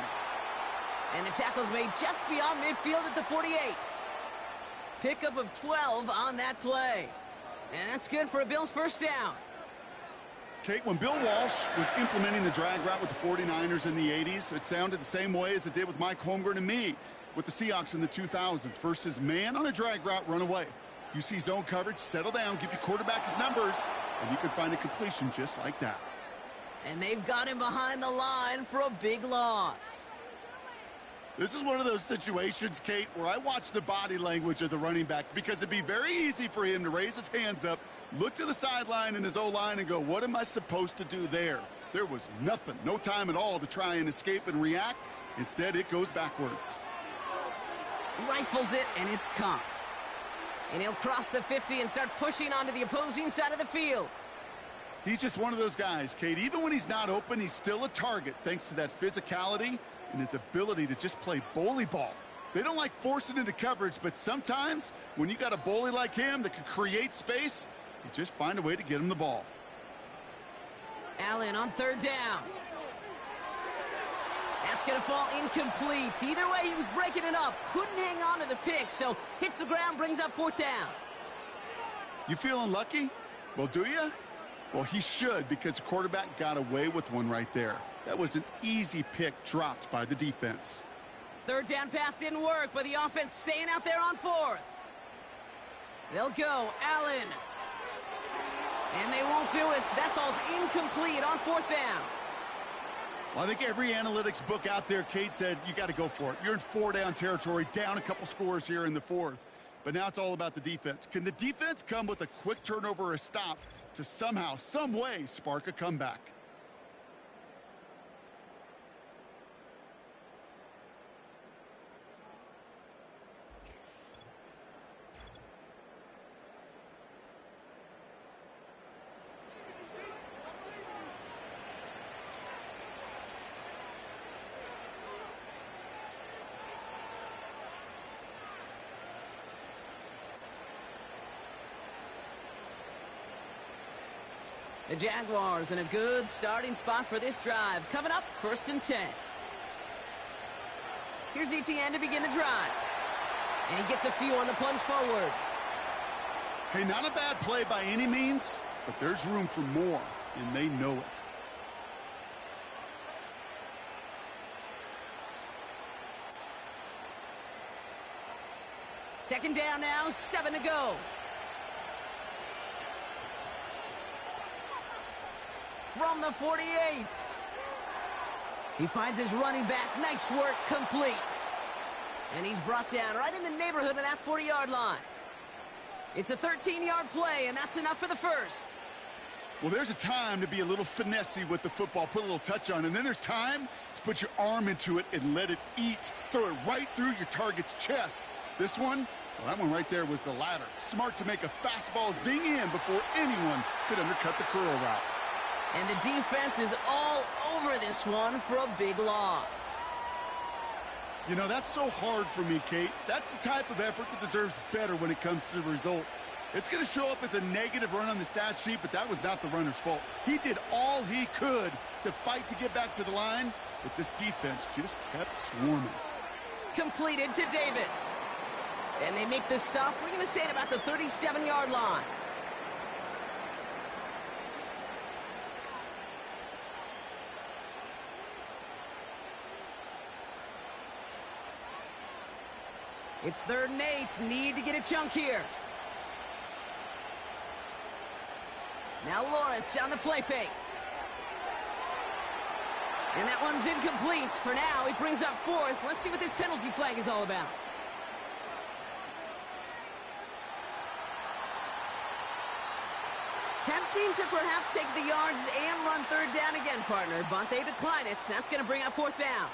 And the tackle's made just beyond midfield at the 48. Pickup of 12 on that play. And that's good for a Bills first down. Kate, when Bill Walsh was implementing the drag route with the 49ers in the 80s, it sounded the same way as it did with Mike Holmgren and me with the Seahawks in the 2000s. Versus man on a drag route, run away. You see zone coverage, settle down, give your quarterback his numbers, and you can find a completion just like that. And they've got him behind the line for a big loss. This is one of those situations, Kate, where I watch the body language of the running back because it'd be very easy for him to raise his hands up, look to the sideline in his O-line and go, what am I supposed to do there? There was nothing, no time at all to try and escape and react. Instead, it goes backwards. Rifles it, and it's caught. And he'll cross the 50 and start pushing onto the opposing side of the field. He's just one of those guys, Kate. Even when he's not open, he's still a target thanks to that physicality and his ability to just play bully ball. They don't like forcing into coverage, but sometimes when you got a bully like him that can create space, you just find a way to get him the ball. Allen on third down. That's going to fall incomplete. Either way, he was breaking it up. Couldn't hang on to the pick, so hits the ground, brings up fourth down. You feeling lucky? Well, do you? Well, he should, because the quarterback got away with one right there. That was an easy pick dropped by the defense. Third down pass didn't work, but the offense staying out there on fourth. They'll go Allen. And they won't do it. That falls incomplete on fourth down. Well, I think every analytics book out there, Kate, said you got to go for it. You're in four-down territory, down a couple scores here in the fourth. But now it's all about the defense. Can the defense come with a quick turnover or a stop to somehow, some way, spark a comeback? The Jaguars in a good starting spot for this drive. Coming up, 1st and 10. Here's Etienne to begin the drive. And he gets a few on the plunge forward. Hey, not a bad play by any means, but there's room for more, and they know it. Second down now, 7 to go. From the 48. He finds his running back. Nice work, complete. And he's brought down right in the neighborhood of that 40-yard line. It's a 13-yard play, and that's enough for the first. Well, there's a time to be a little finessey with the football, put a little touch on, and then there's time to put your arm into it and let it eat. Throw it right through your target's chest. This one, well, that one right there was the latter. Smart to make a fastball zing in before anyone could undercut the curl route. And the defense is all over this one for a big loss. You know, that's so hard for me, Kate. That's the type of effort that deserves better when it comes to the results. It's going to show up as a negative run on the stat sheet, but that was not the runner's fault. He did all he could to fight to get back to the line, but this defense just kept swarming. Completed to Davis. And they make the stop, we're going to say at about the 37-yard line. It's 3rd and 8. Need to get a chunk here. Now Lawrence on the play fake. And that one's incomplete. For now, he brings up 4th. Let's see what this penalty flag is all about. Tempting to perhaps take the yards and run 3rd down again, partner. But they decline it. That's going to bring up 4th down.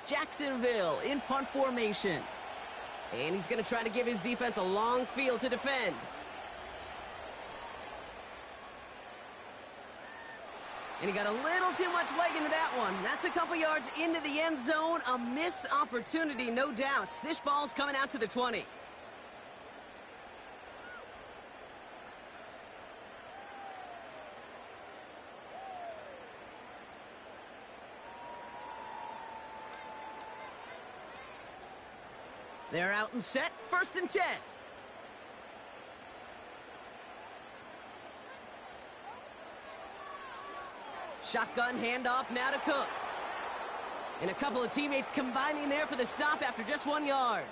Jacksonville in punt formation. And he's going to try to give his defense a long field to defend. And he got a little too much leg into that one. That's a couple yards into the end zone. A missed opportunity, no doubt. This ball's coming out to the 20. They're out and set. 1st and 10. Shotgun handoff now to Cook. And a couple of teammates combining there for the stop after just 1 yard.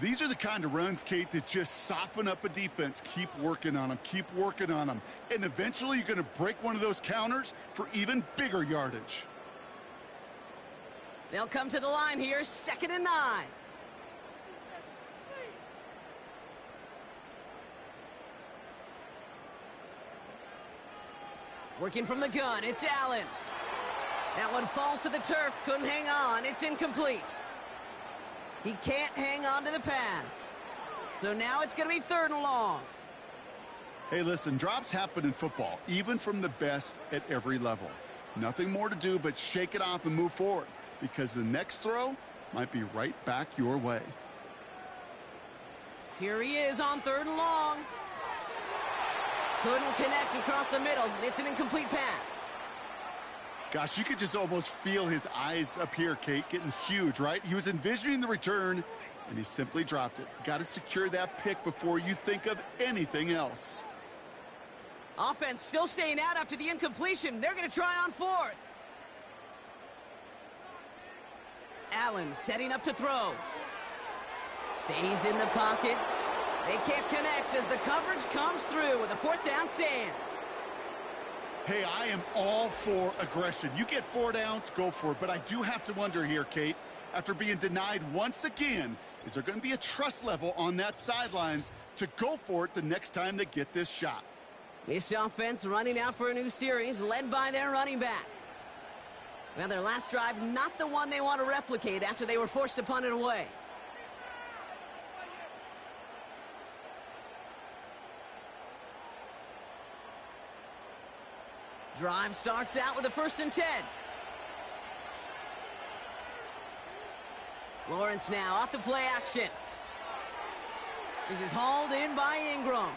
These are the kind of runs, Kate, that just soften up a defense. Keep working on them. Keep working on them. And eventually you're going to break one of those counters for even bigger yardage. They'll come to the line here. 2nd and 9. Working from the gun, it's Allen. That one falls to the turf, couldn't hang on, it's incomplete. He can't hang on to the pass. So now it's going to be 3rd and long. Hey, listen, drops happen in football, even from the best at every level. Nothing more to do but shake it off and move forward, because the next throw might be right back your way. Here he is on 3rd and long. Couldn't connect across the middle. It's an incomplete pass. Gosh, you could just almost feel his eyes up here, Kate, getting huge, right? He was envisioning the return, and he simply dropped it. Got to secure that pick before you think of anything else. Offense still staying out after the incompletion. They're going to try on 4th. Allen setting up to throw. Stays in the pocket. They can't connect as the coverage comes through with a 4th down stand. Hey, I am all for aggression. You get 4 downs, go for it. But I do have to wonder here, Kate, after being denied once again, is there going to be a trust level on that sidelines to go for it the next time they get this shot? This offense running out for a new series, led by their running back. Well, their last drive, not the one they want to replicate after they were forced to punt it away. Drive starts out with a 1st and 10. Lawrence now off the play action. This is hauled in by Ingram.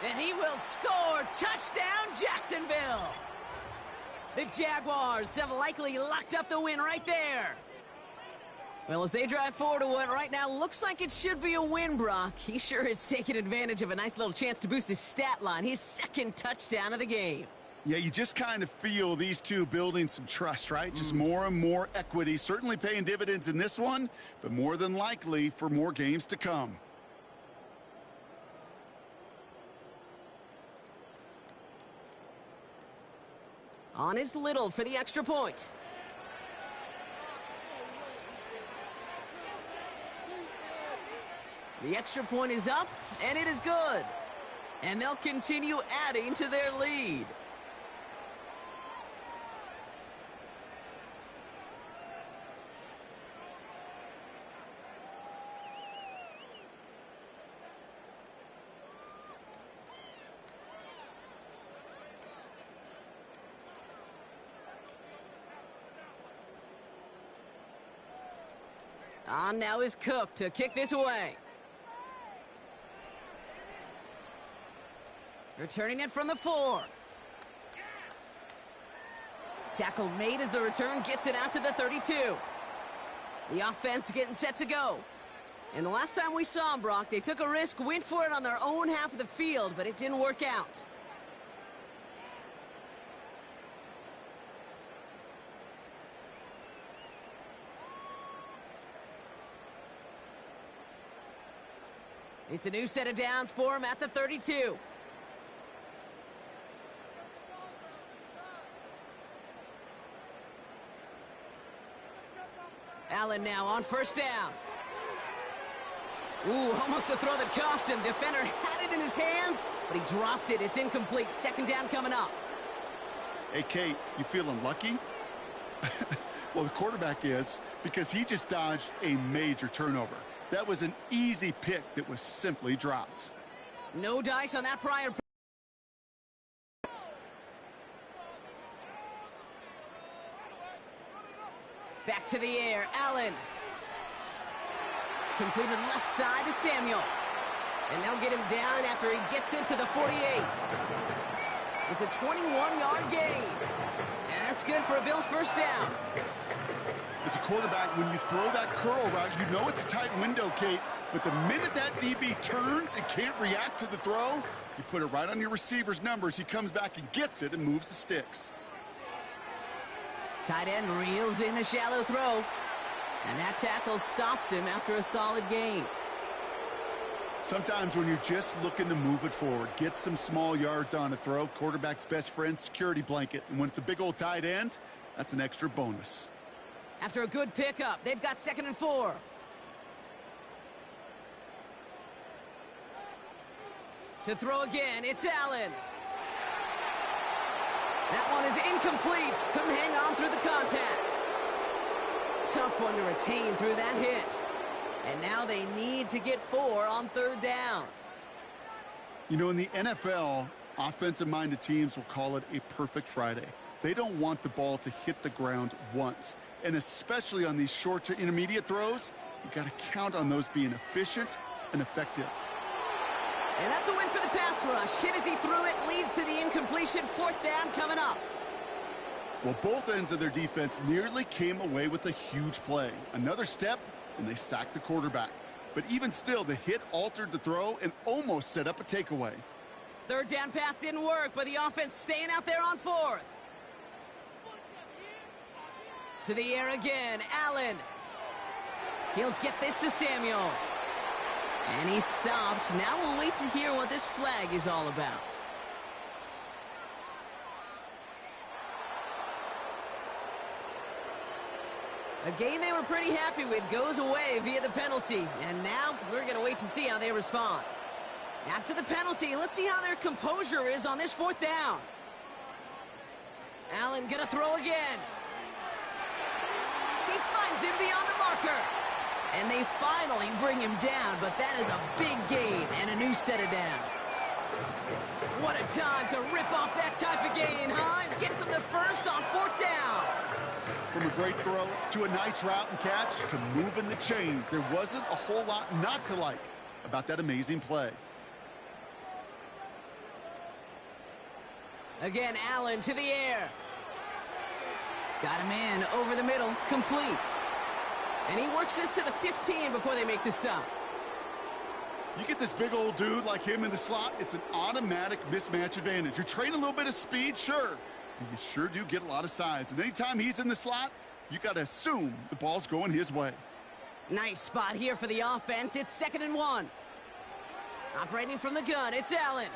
And he will score. Touchdown, Jacksonville. The Jaguars have likely locked up the win right there. Well, as they drive forward to what right now looks like it should be a win, Brock. He sure is taking advantage of a nice little chance to boost his stat line. His 2nd touchdown of the game. Yeah, you just kind of feel these two building some trust, right? Just more and more equity. Certainly paying dividends in this one, but more than likely for more games to come. On is Little for the extra point. The extra point is up, and it is good. And they'll continue adding to their lead. On now is Cook to kick this away. Returning it from the 4. Tackle made as the return gets it out to the 32. The offense getting set to go. And the last time we saw them, Brock, they took a risk, went for it on their own half of the field, but it didn't work out. It's a new set of downs for him at the 32. Allen now on 1st down. Ooh, almost a throw that cost him. Defender had it in his hands, but he dropped it. It's incomplete. 2nd down coming up. Hey, Kate, you feeling lucky? Well, the quarterback is, because he just dodged a major turnover. That was an easy pick that was simply dropped. No dice on that prior. Back to the air, Allen. Completed left side to Samuel. And they'll get him down after he gets into the 48. It's a 21-yard gain. And that's good for a Bills first down. As a quarterback, when you throw that curl route, you know it's a tight window, Kate, but the minute that DB turns and can't react to the throw, you put it right on your receiver's numbers. He comes back and gets it and moves the sticks. Tight end reels in the shallow throw. And that tackle stops him after a solid gain. Sometimes when you're just looking to move it forward, get some small yards on a throw, quarterback's best friend, security blanket. And when it's a big old tight end, that's an extra bonus. After a good pickup, they've got 2nd and 4. To throw again, it's Allen. That one is incomplete. Couldn't hang on through the contact. Tough one to retain through that hit. And now they need to get 4 on 3rd down. You know, in the NFL, offensive-minded teams will call it a perfect Friday. They don't want the ball to hit the ground once. And especially on these short to intermediate throws, you got to count on those being efficient and effective. And that's a win for the pass rush. Hit as he threw it, leads to the incompletion. 4th down coming up. Well, both ends of their defense nearly came away with a huge play. Another step, and they sacked the quarterback. But even still, the hit altered the throw and almost set up a takeaway. 3rd down pass didn't work, but the offense staying out there on 4th. To the air again, Allen. He'll get this to Samuel. And he's stopped. Now we'll wait to hear what this flag is all about. A game they were pretty happy with goes away via the penalty. And now we're going to wait to see how they respond. After the penalty, let's see how their composure is on this 4th down. Allen going to throw again. He finds him beyond the marker. And they finally bring him down, but that is a big gain and a new set of downs. What a time to rip off that type of gain, huh? And gets him the first on 4th down. From a great throw to a nice route and catch to moving the chains, there wasn't a whole lot not to like about that amazing play. Again, Allen to the air. Got him in over the middle, complete. And he works this to the 15 before they make the stop. You get this big old dude like him in the slot, it's an automatic mismatch advantage. You're trading a little bit of speed, sure. But you sure do get a lot of size. And anytime he's in the slot, you got to assume the ball's going his way. Nice spot here for the offense. It's 2nd and 1. Operating from the gun, it's Allen.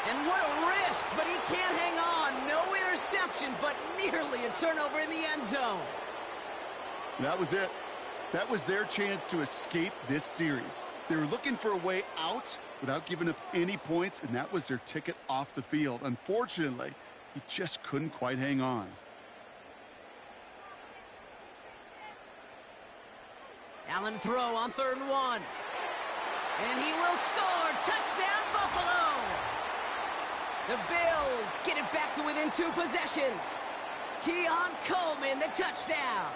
And what a risk, but he can't hang on. No interception, but nearly a turnover in the end zone. That was it. That was their chance to escape this series. They were looking for a way out without giving up any points, and that was their ticket off the field. Unfortunately, he just couldn't quite hang on. Allen throw on 3rd and 1. And he will score. Touchdown, Buffalo! The Bills get it back to within 2 possessions. Keon Coleman, the touchdown.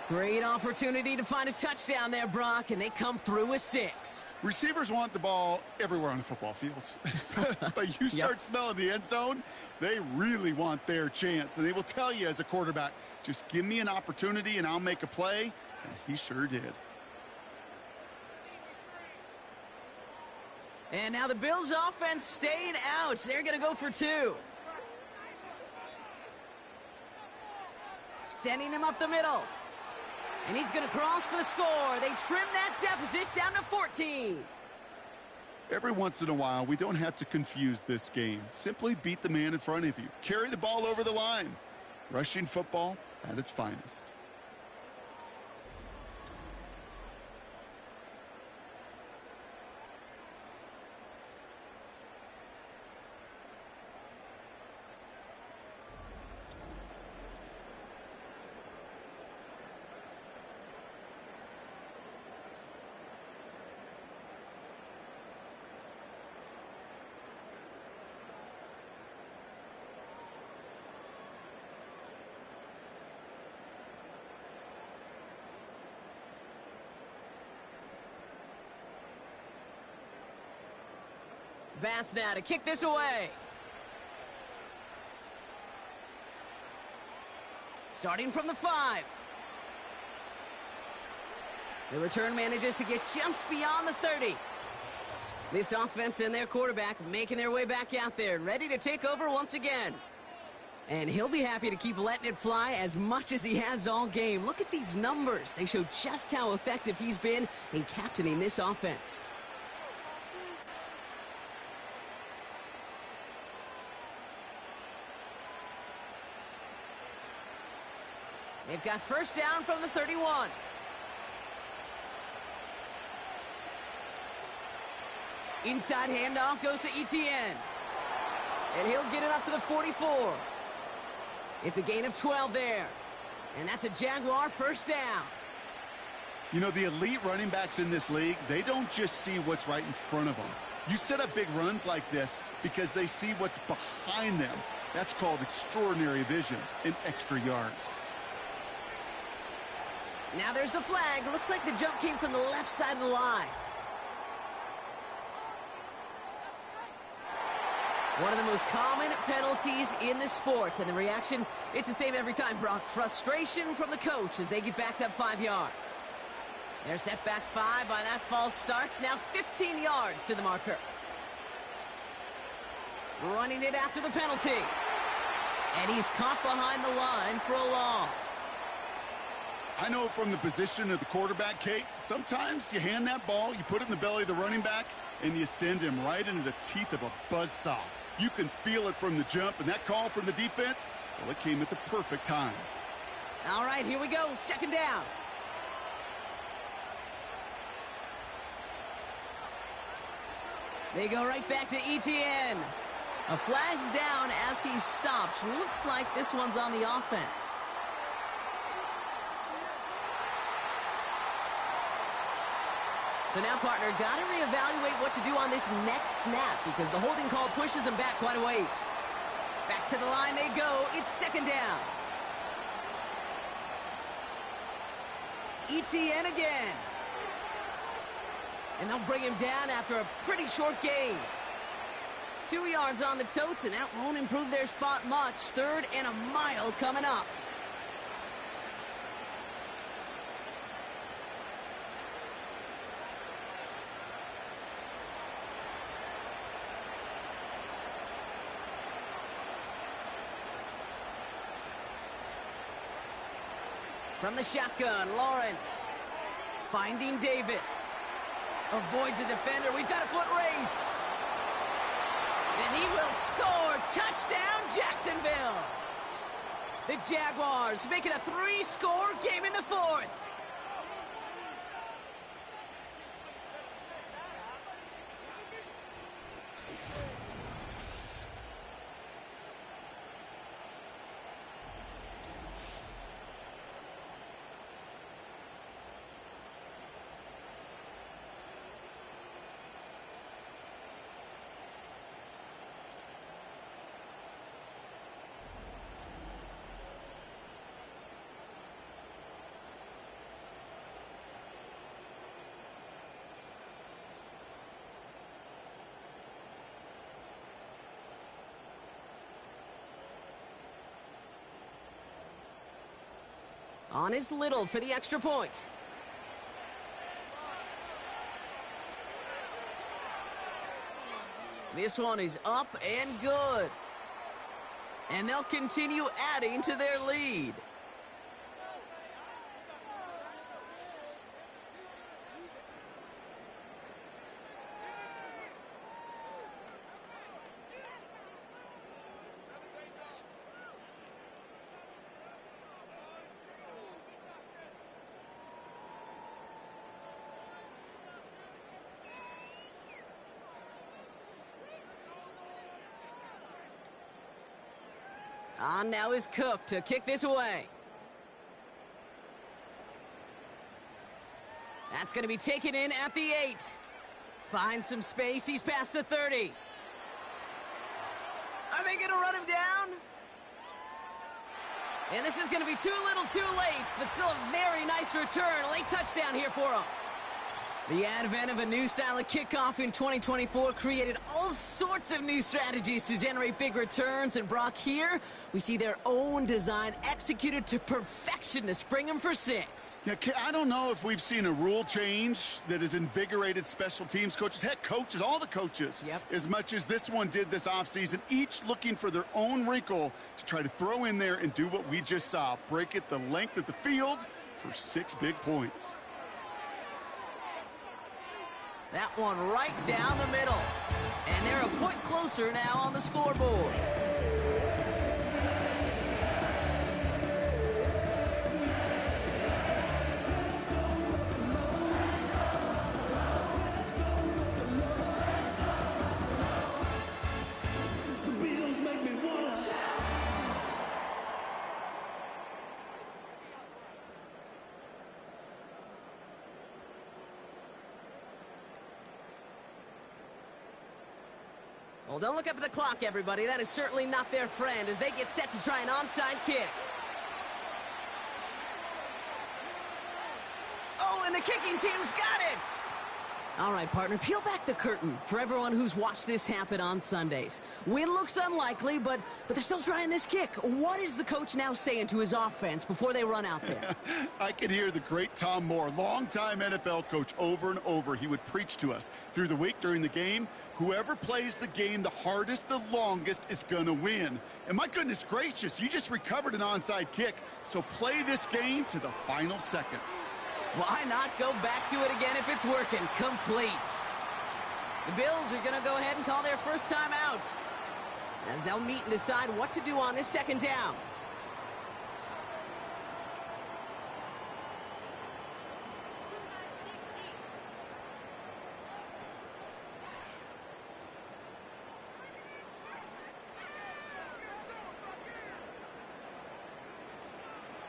Great opportunity to find a touchdown there, Brock, and they come through with 6. Receivers want the ball everywhere on the football field. But you start smelling the end zone, they really want their chance. And they will tell you as a quarterback, just give me an opportunity and I'll make a play. And he sure did. And now the Bills offense staying out. They're going to go for 2. Sending him up the middle. And he's going to cross for the score. They trim that deficit down to 14. Every once in a while, we don't have to confuse this game. Simply beat the man in front of you. Carry the ball over the line. Rushing football at its finest. pass now to kick this away. Starting from the 5. The return manages to get just beyond the 30. This offense and their quarterback making their way back out there, ready to take over once again. And he'll be happy to keep letting it fly as much as he has all game. Look at these numbers. They show just how effective he's been in captaining this offense. They've got first down from the 31. Inside handoff goes to Etienne. And he'll get it up to the 44. It's a gain of 12 there. And that's a Jaguar first down. You know, the elite running backs in this league, they don't just see what's right in front of them. You set up big runs like this because they see what's behind them. That's called extraordinary vision and extra yards. Now there's the flag. Looks like the jump came from the left side of the line. One of the most common penalties in the sport. And the reaction, it's the same every time, Brock. Frustration from the coach as they get backed up 5 yards. They're set back 5 by that false start. Now 15 yards to the marker. Running it after the penalty. And he's caught behind the line for a loss. I know from the position of the quarterback, Kate, sometimes you hand that ball, you put it in the belly of the running back, and you send him right into the teeth of a buzzsaw. You can feel it from the jump, and that call from the defense, well, it came at the perfect time. All right, here we go. Second down. They go right back to Etienne. A flag's down as he stops. Looks like this one's on the offense. So now, partner, got to reevaluate what to do on this next snap because the holding call pushes them back quite a ways. Back to the line they go. It's second down. Etienne again. And they'll bring him down after a pretty short gain. 2 yards on the tote, and that won't improve their spot much. 3rd and a mile coming up. From the shotgun, Lawrence finding Davis. Avoids a defender. We've got a foot race. And he will score. Touchdown, Jacksonville. The Jaguars make it a 3-score game in the 4th. On is Little for the extra point. This one is up and good. And they'll continue adding to their lead. On now is Cook to kick this away. That's going to be taken in at the 8. Finds some space. He's past the 30. Are they going to run him down? And this is going to be too little too late, but still a very nice return. Late touchdown here for him. The advent of a new style of kickoff in 2024 created all sorts of new strategies to generate big returns. And Brock, here we see their own design executed to perfection to spring them for 6. Yeah, I don't know if we've seen a rule change that has invigorated special teams coaches, head coaches, all the coaches, as much as this one did this offseason, each looking for their own wrinkle to try to throw in there and do what we just saw, break it the length of the field for 6 big points. That one right down the middle. And they're a point closer now on the scoreboard. Well, don't look up at the clock, everybody. That is certainly not their friend as they get set to try an onside kick. Oh, and the kicking team's got it! All right, partner, peel back the curtain for everyone who's watched this happen on Sundays. Win looks unlikely, but they're still trying this kick. What is the coach now saying to his offense before they run out there? I could hear the great Tom Moore, longtime NFL coach, over and over. He would preach to us through the week during the game. Whoever plays the game the hardest, the longest, is going to win. And my goodness gracious, you just recovered an onside kick, so play this game to the final second. Why not go back to it again if it's working? Complete. The Bills are going to go ahead and call their first time out as they'll meet and decide what to do on this second down.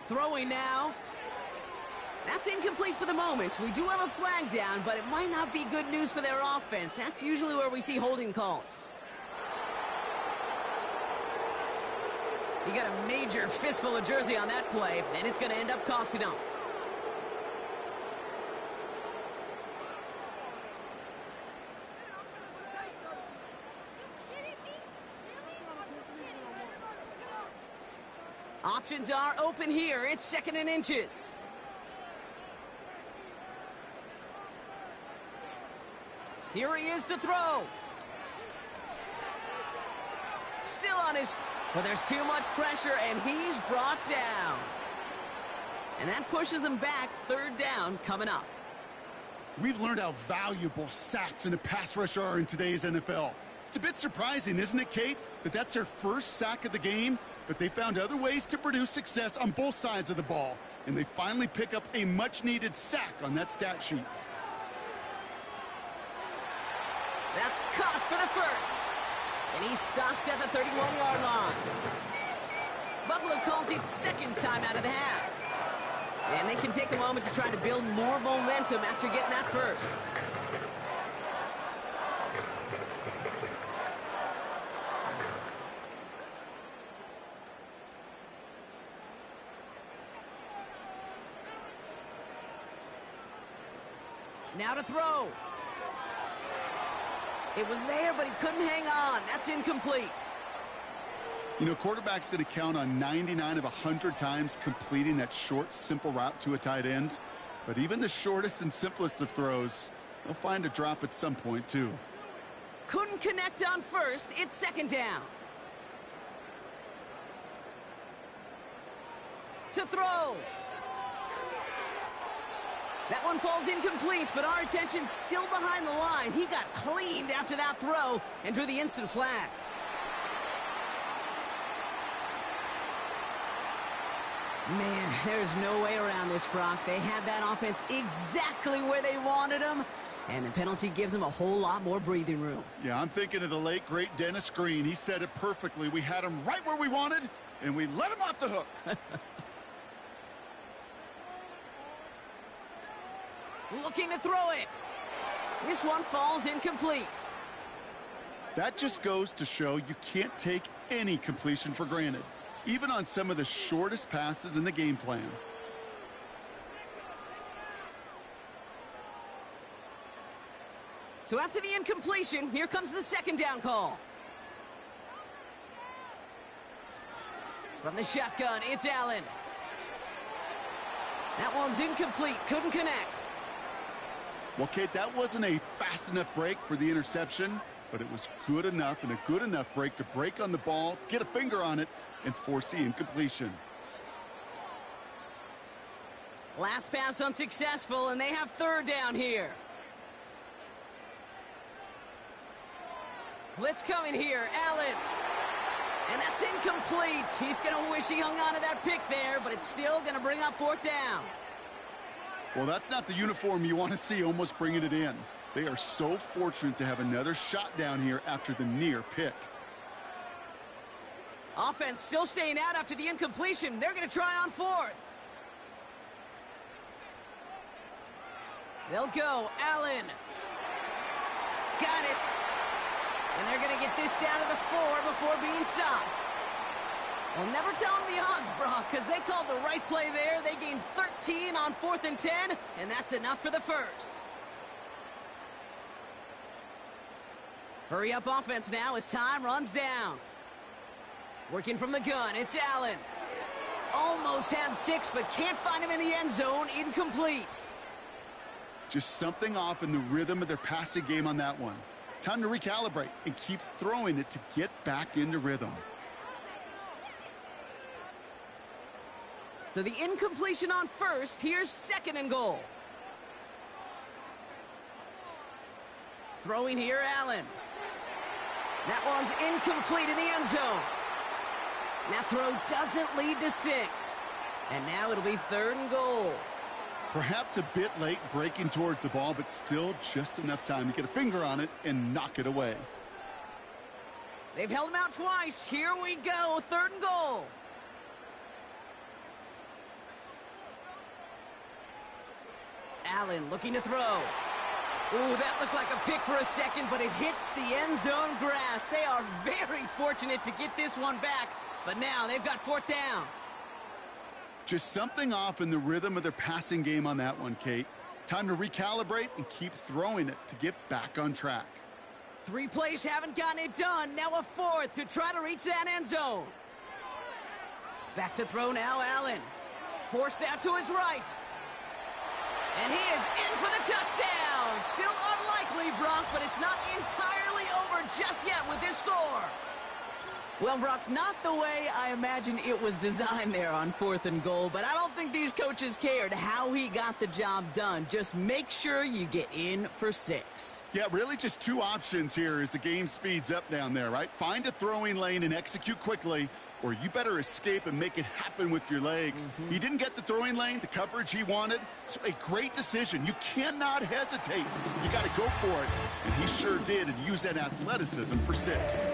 Throwing now. That's incomplete for the moment. We do have a flag down, but it might not be good news for their offense. That's usually where we see holding calls. You got a major fistful of jersey on that play, and it's going to end up costing them. Options are open here. It's 2nd and inches. Here he is to throw. Still on his... But there's too much pressure, and he's brought down. And that pushes him back. 3rd down coming up. We've learned how valuable sacks and a pass rush are in today's NFL. It's a bit surprising, isn't it, Kate, that that's their first sack of the game, but they found other ways to produce success on both sides of the ball, and they finally pick up a much-needed sack on that stat sheet. That's caught for the first. And he's stopped at the 31-yard line. Buffalo calls it 2nd time out of the half. And they can take a moment to try to build more momentum after getting that first. Now to throw. It was there, but he couldn't hang on. That's incomplete. You know, quarterback's going to count on 99 of 100 times completing that short, simple route to a tight end. But even the shortest and simplest of throws, they'll find a drop at some point, too. Couldn't connect on first. It's 2nd down. To throw. That one falls incomplete, but our attention's still behind the line. He got cleaned after that throw and drew the instant flag. Man, there's no way around this, Brock. They had that offense exactly where they wanted them, and the penalty gives them a whole lot more breathing room. Yeah, I'm thinking of the late, great Dennis Green. He said it perfectly. We had him right where we wanted, and we let him off the hook. Looking to throw it. This one falls incomplete. That just goes to show you can't take any completion for granted, even on some of the shortest passes in the game plan. So after the incompletion, here comes the second down call. From the shotgun, it's Allen. That one's incomplete, couldn't connect. Well, Kate, that wasn't a fast enough break for the interception, but it was good enough and a good enough break to break on the ball, get a finger on it, and force the incompletion. Last pass unsuccessful, and they have third down here. Blitz coming here, Allen. And that's incomplete. He's going to wish he hung on to that pick there, but it's still going to bring up fourth down. Well, that's not the uniform you want to see almost bringing it in. They are so fortunate to have another shot down here after the near pick. Offense still staying out after the incompletion. They're going to try on fourth. They'll go. Allen. Got it. And they're going to get this down to the 4 before being stopped. Well, never tell them the odds, Brock, because they called the right play there. They gained 13 on 4th and 10, and that's enough for the first. Hurry up offense now as time runs down. Working from the gun, it's Allen. Almost had 6, but can't find him in the end zone. Incomplete. Just something off in the rhythm of their passing game on that one. Time to recalibrate and keep throwing it to get back into rhythm. So the incompletion on first, here's 2nd and goal. Throwing here, Allen. That one's incomplete in the end zone. That throw doesn't lead to 6. And now it'll be 3rd and goal. Perhaps a bit late breaking towards the ball, but still just enough time to get a finger on it and knock it away. They've held him out twice. Here we go, 3rd and goal. Allen looking to throw. Ooh, that looked like a pick for a second, but it hits the end zone grass. They are very fortunate to get this one back, but now they've got 4th down. Just something off in the rhythm of their passing game on that one, Kate. Time to recalibrate and keep throwing it to get back on track. 3 plays haven't gotten it done. Now a 4th to try to reach that end zone. Back to throw now, Allen. Forced out to his right. And he is in for the touchdown. Still unlikely, Brock, but it's not entirely over just yet with this score. Well, Brock, not the way I imagined it was designed there on 4th and goal, but I don't think these coaches cared how he got the job done. Just make sure you get in for 6. Yeah, really just 2 options here as the game speeds up down there, right? Find a throwing lane and execute quickly, or you better escape and make it happen with your legs. He didn't get the throwing lane, the coverage he wanted, so a great decision. You cannot hesitate. You got to go for it, and he sure did, and use that athleticism for 6.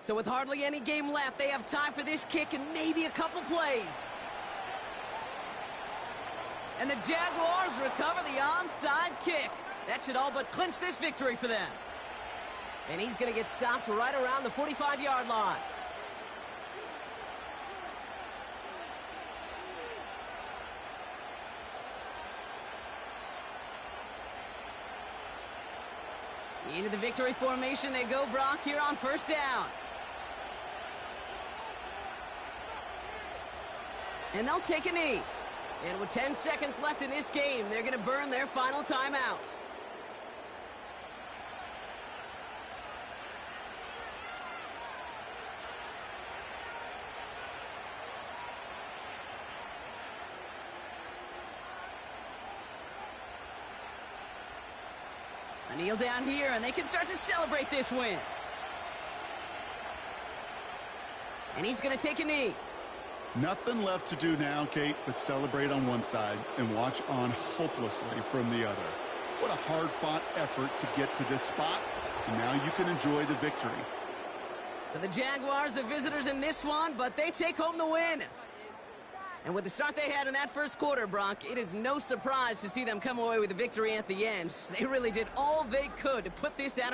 So with hardly any game left, they have time for this kick and maybe a couple plays. And the Jaguars recover the onside kick. That should all but clinch this victory for them. And he's going to get stopped right around the 45-yard line. Into the victory formation they go, Brock, here on 1st down. And they'll take a knee. And with 10 seconds left in this game, they're going to burn their final timeout. A kneel down here, and they can start to celebrate this win. And he's going to take a knee. Nothing left to do now, Kate, but celebrate on one side and watch on hopelessly from the other. What a hard-fought effort to get to this spot, And now you can enjoy the victory. So the Jaguars, the visitors in this one, but they take home the win. And with the start they had in that first quarter, Brock, it is no surprise to see them come away with a victory at the end. They really did all they could to put this out of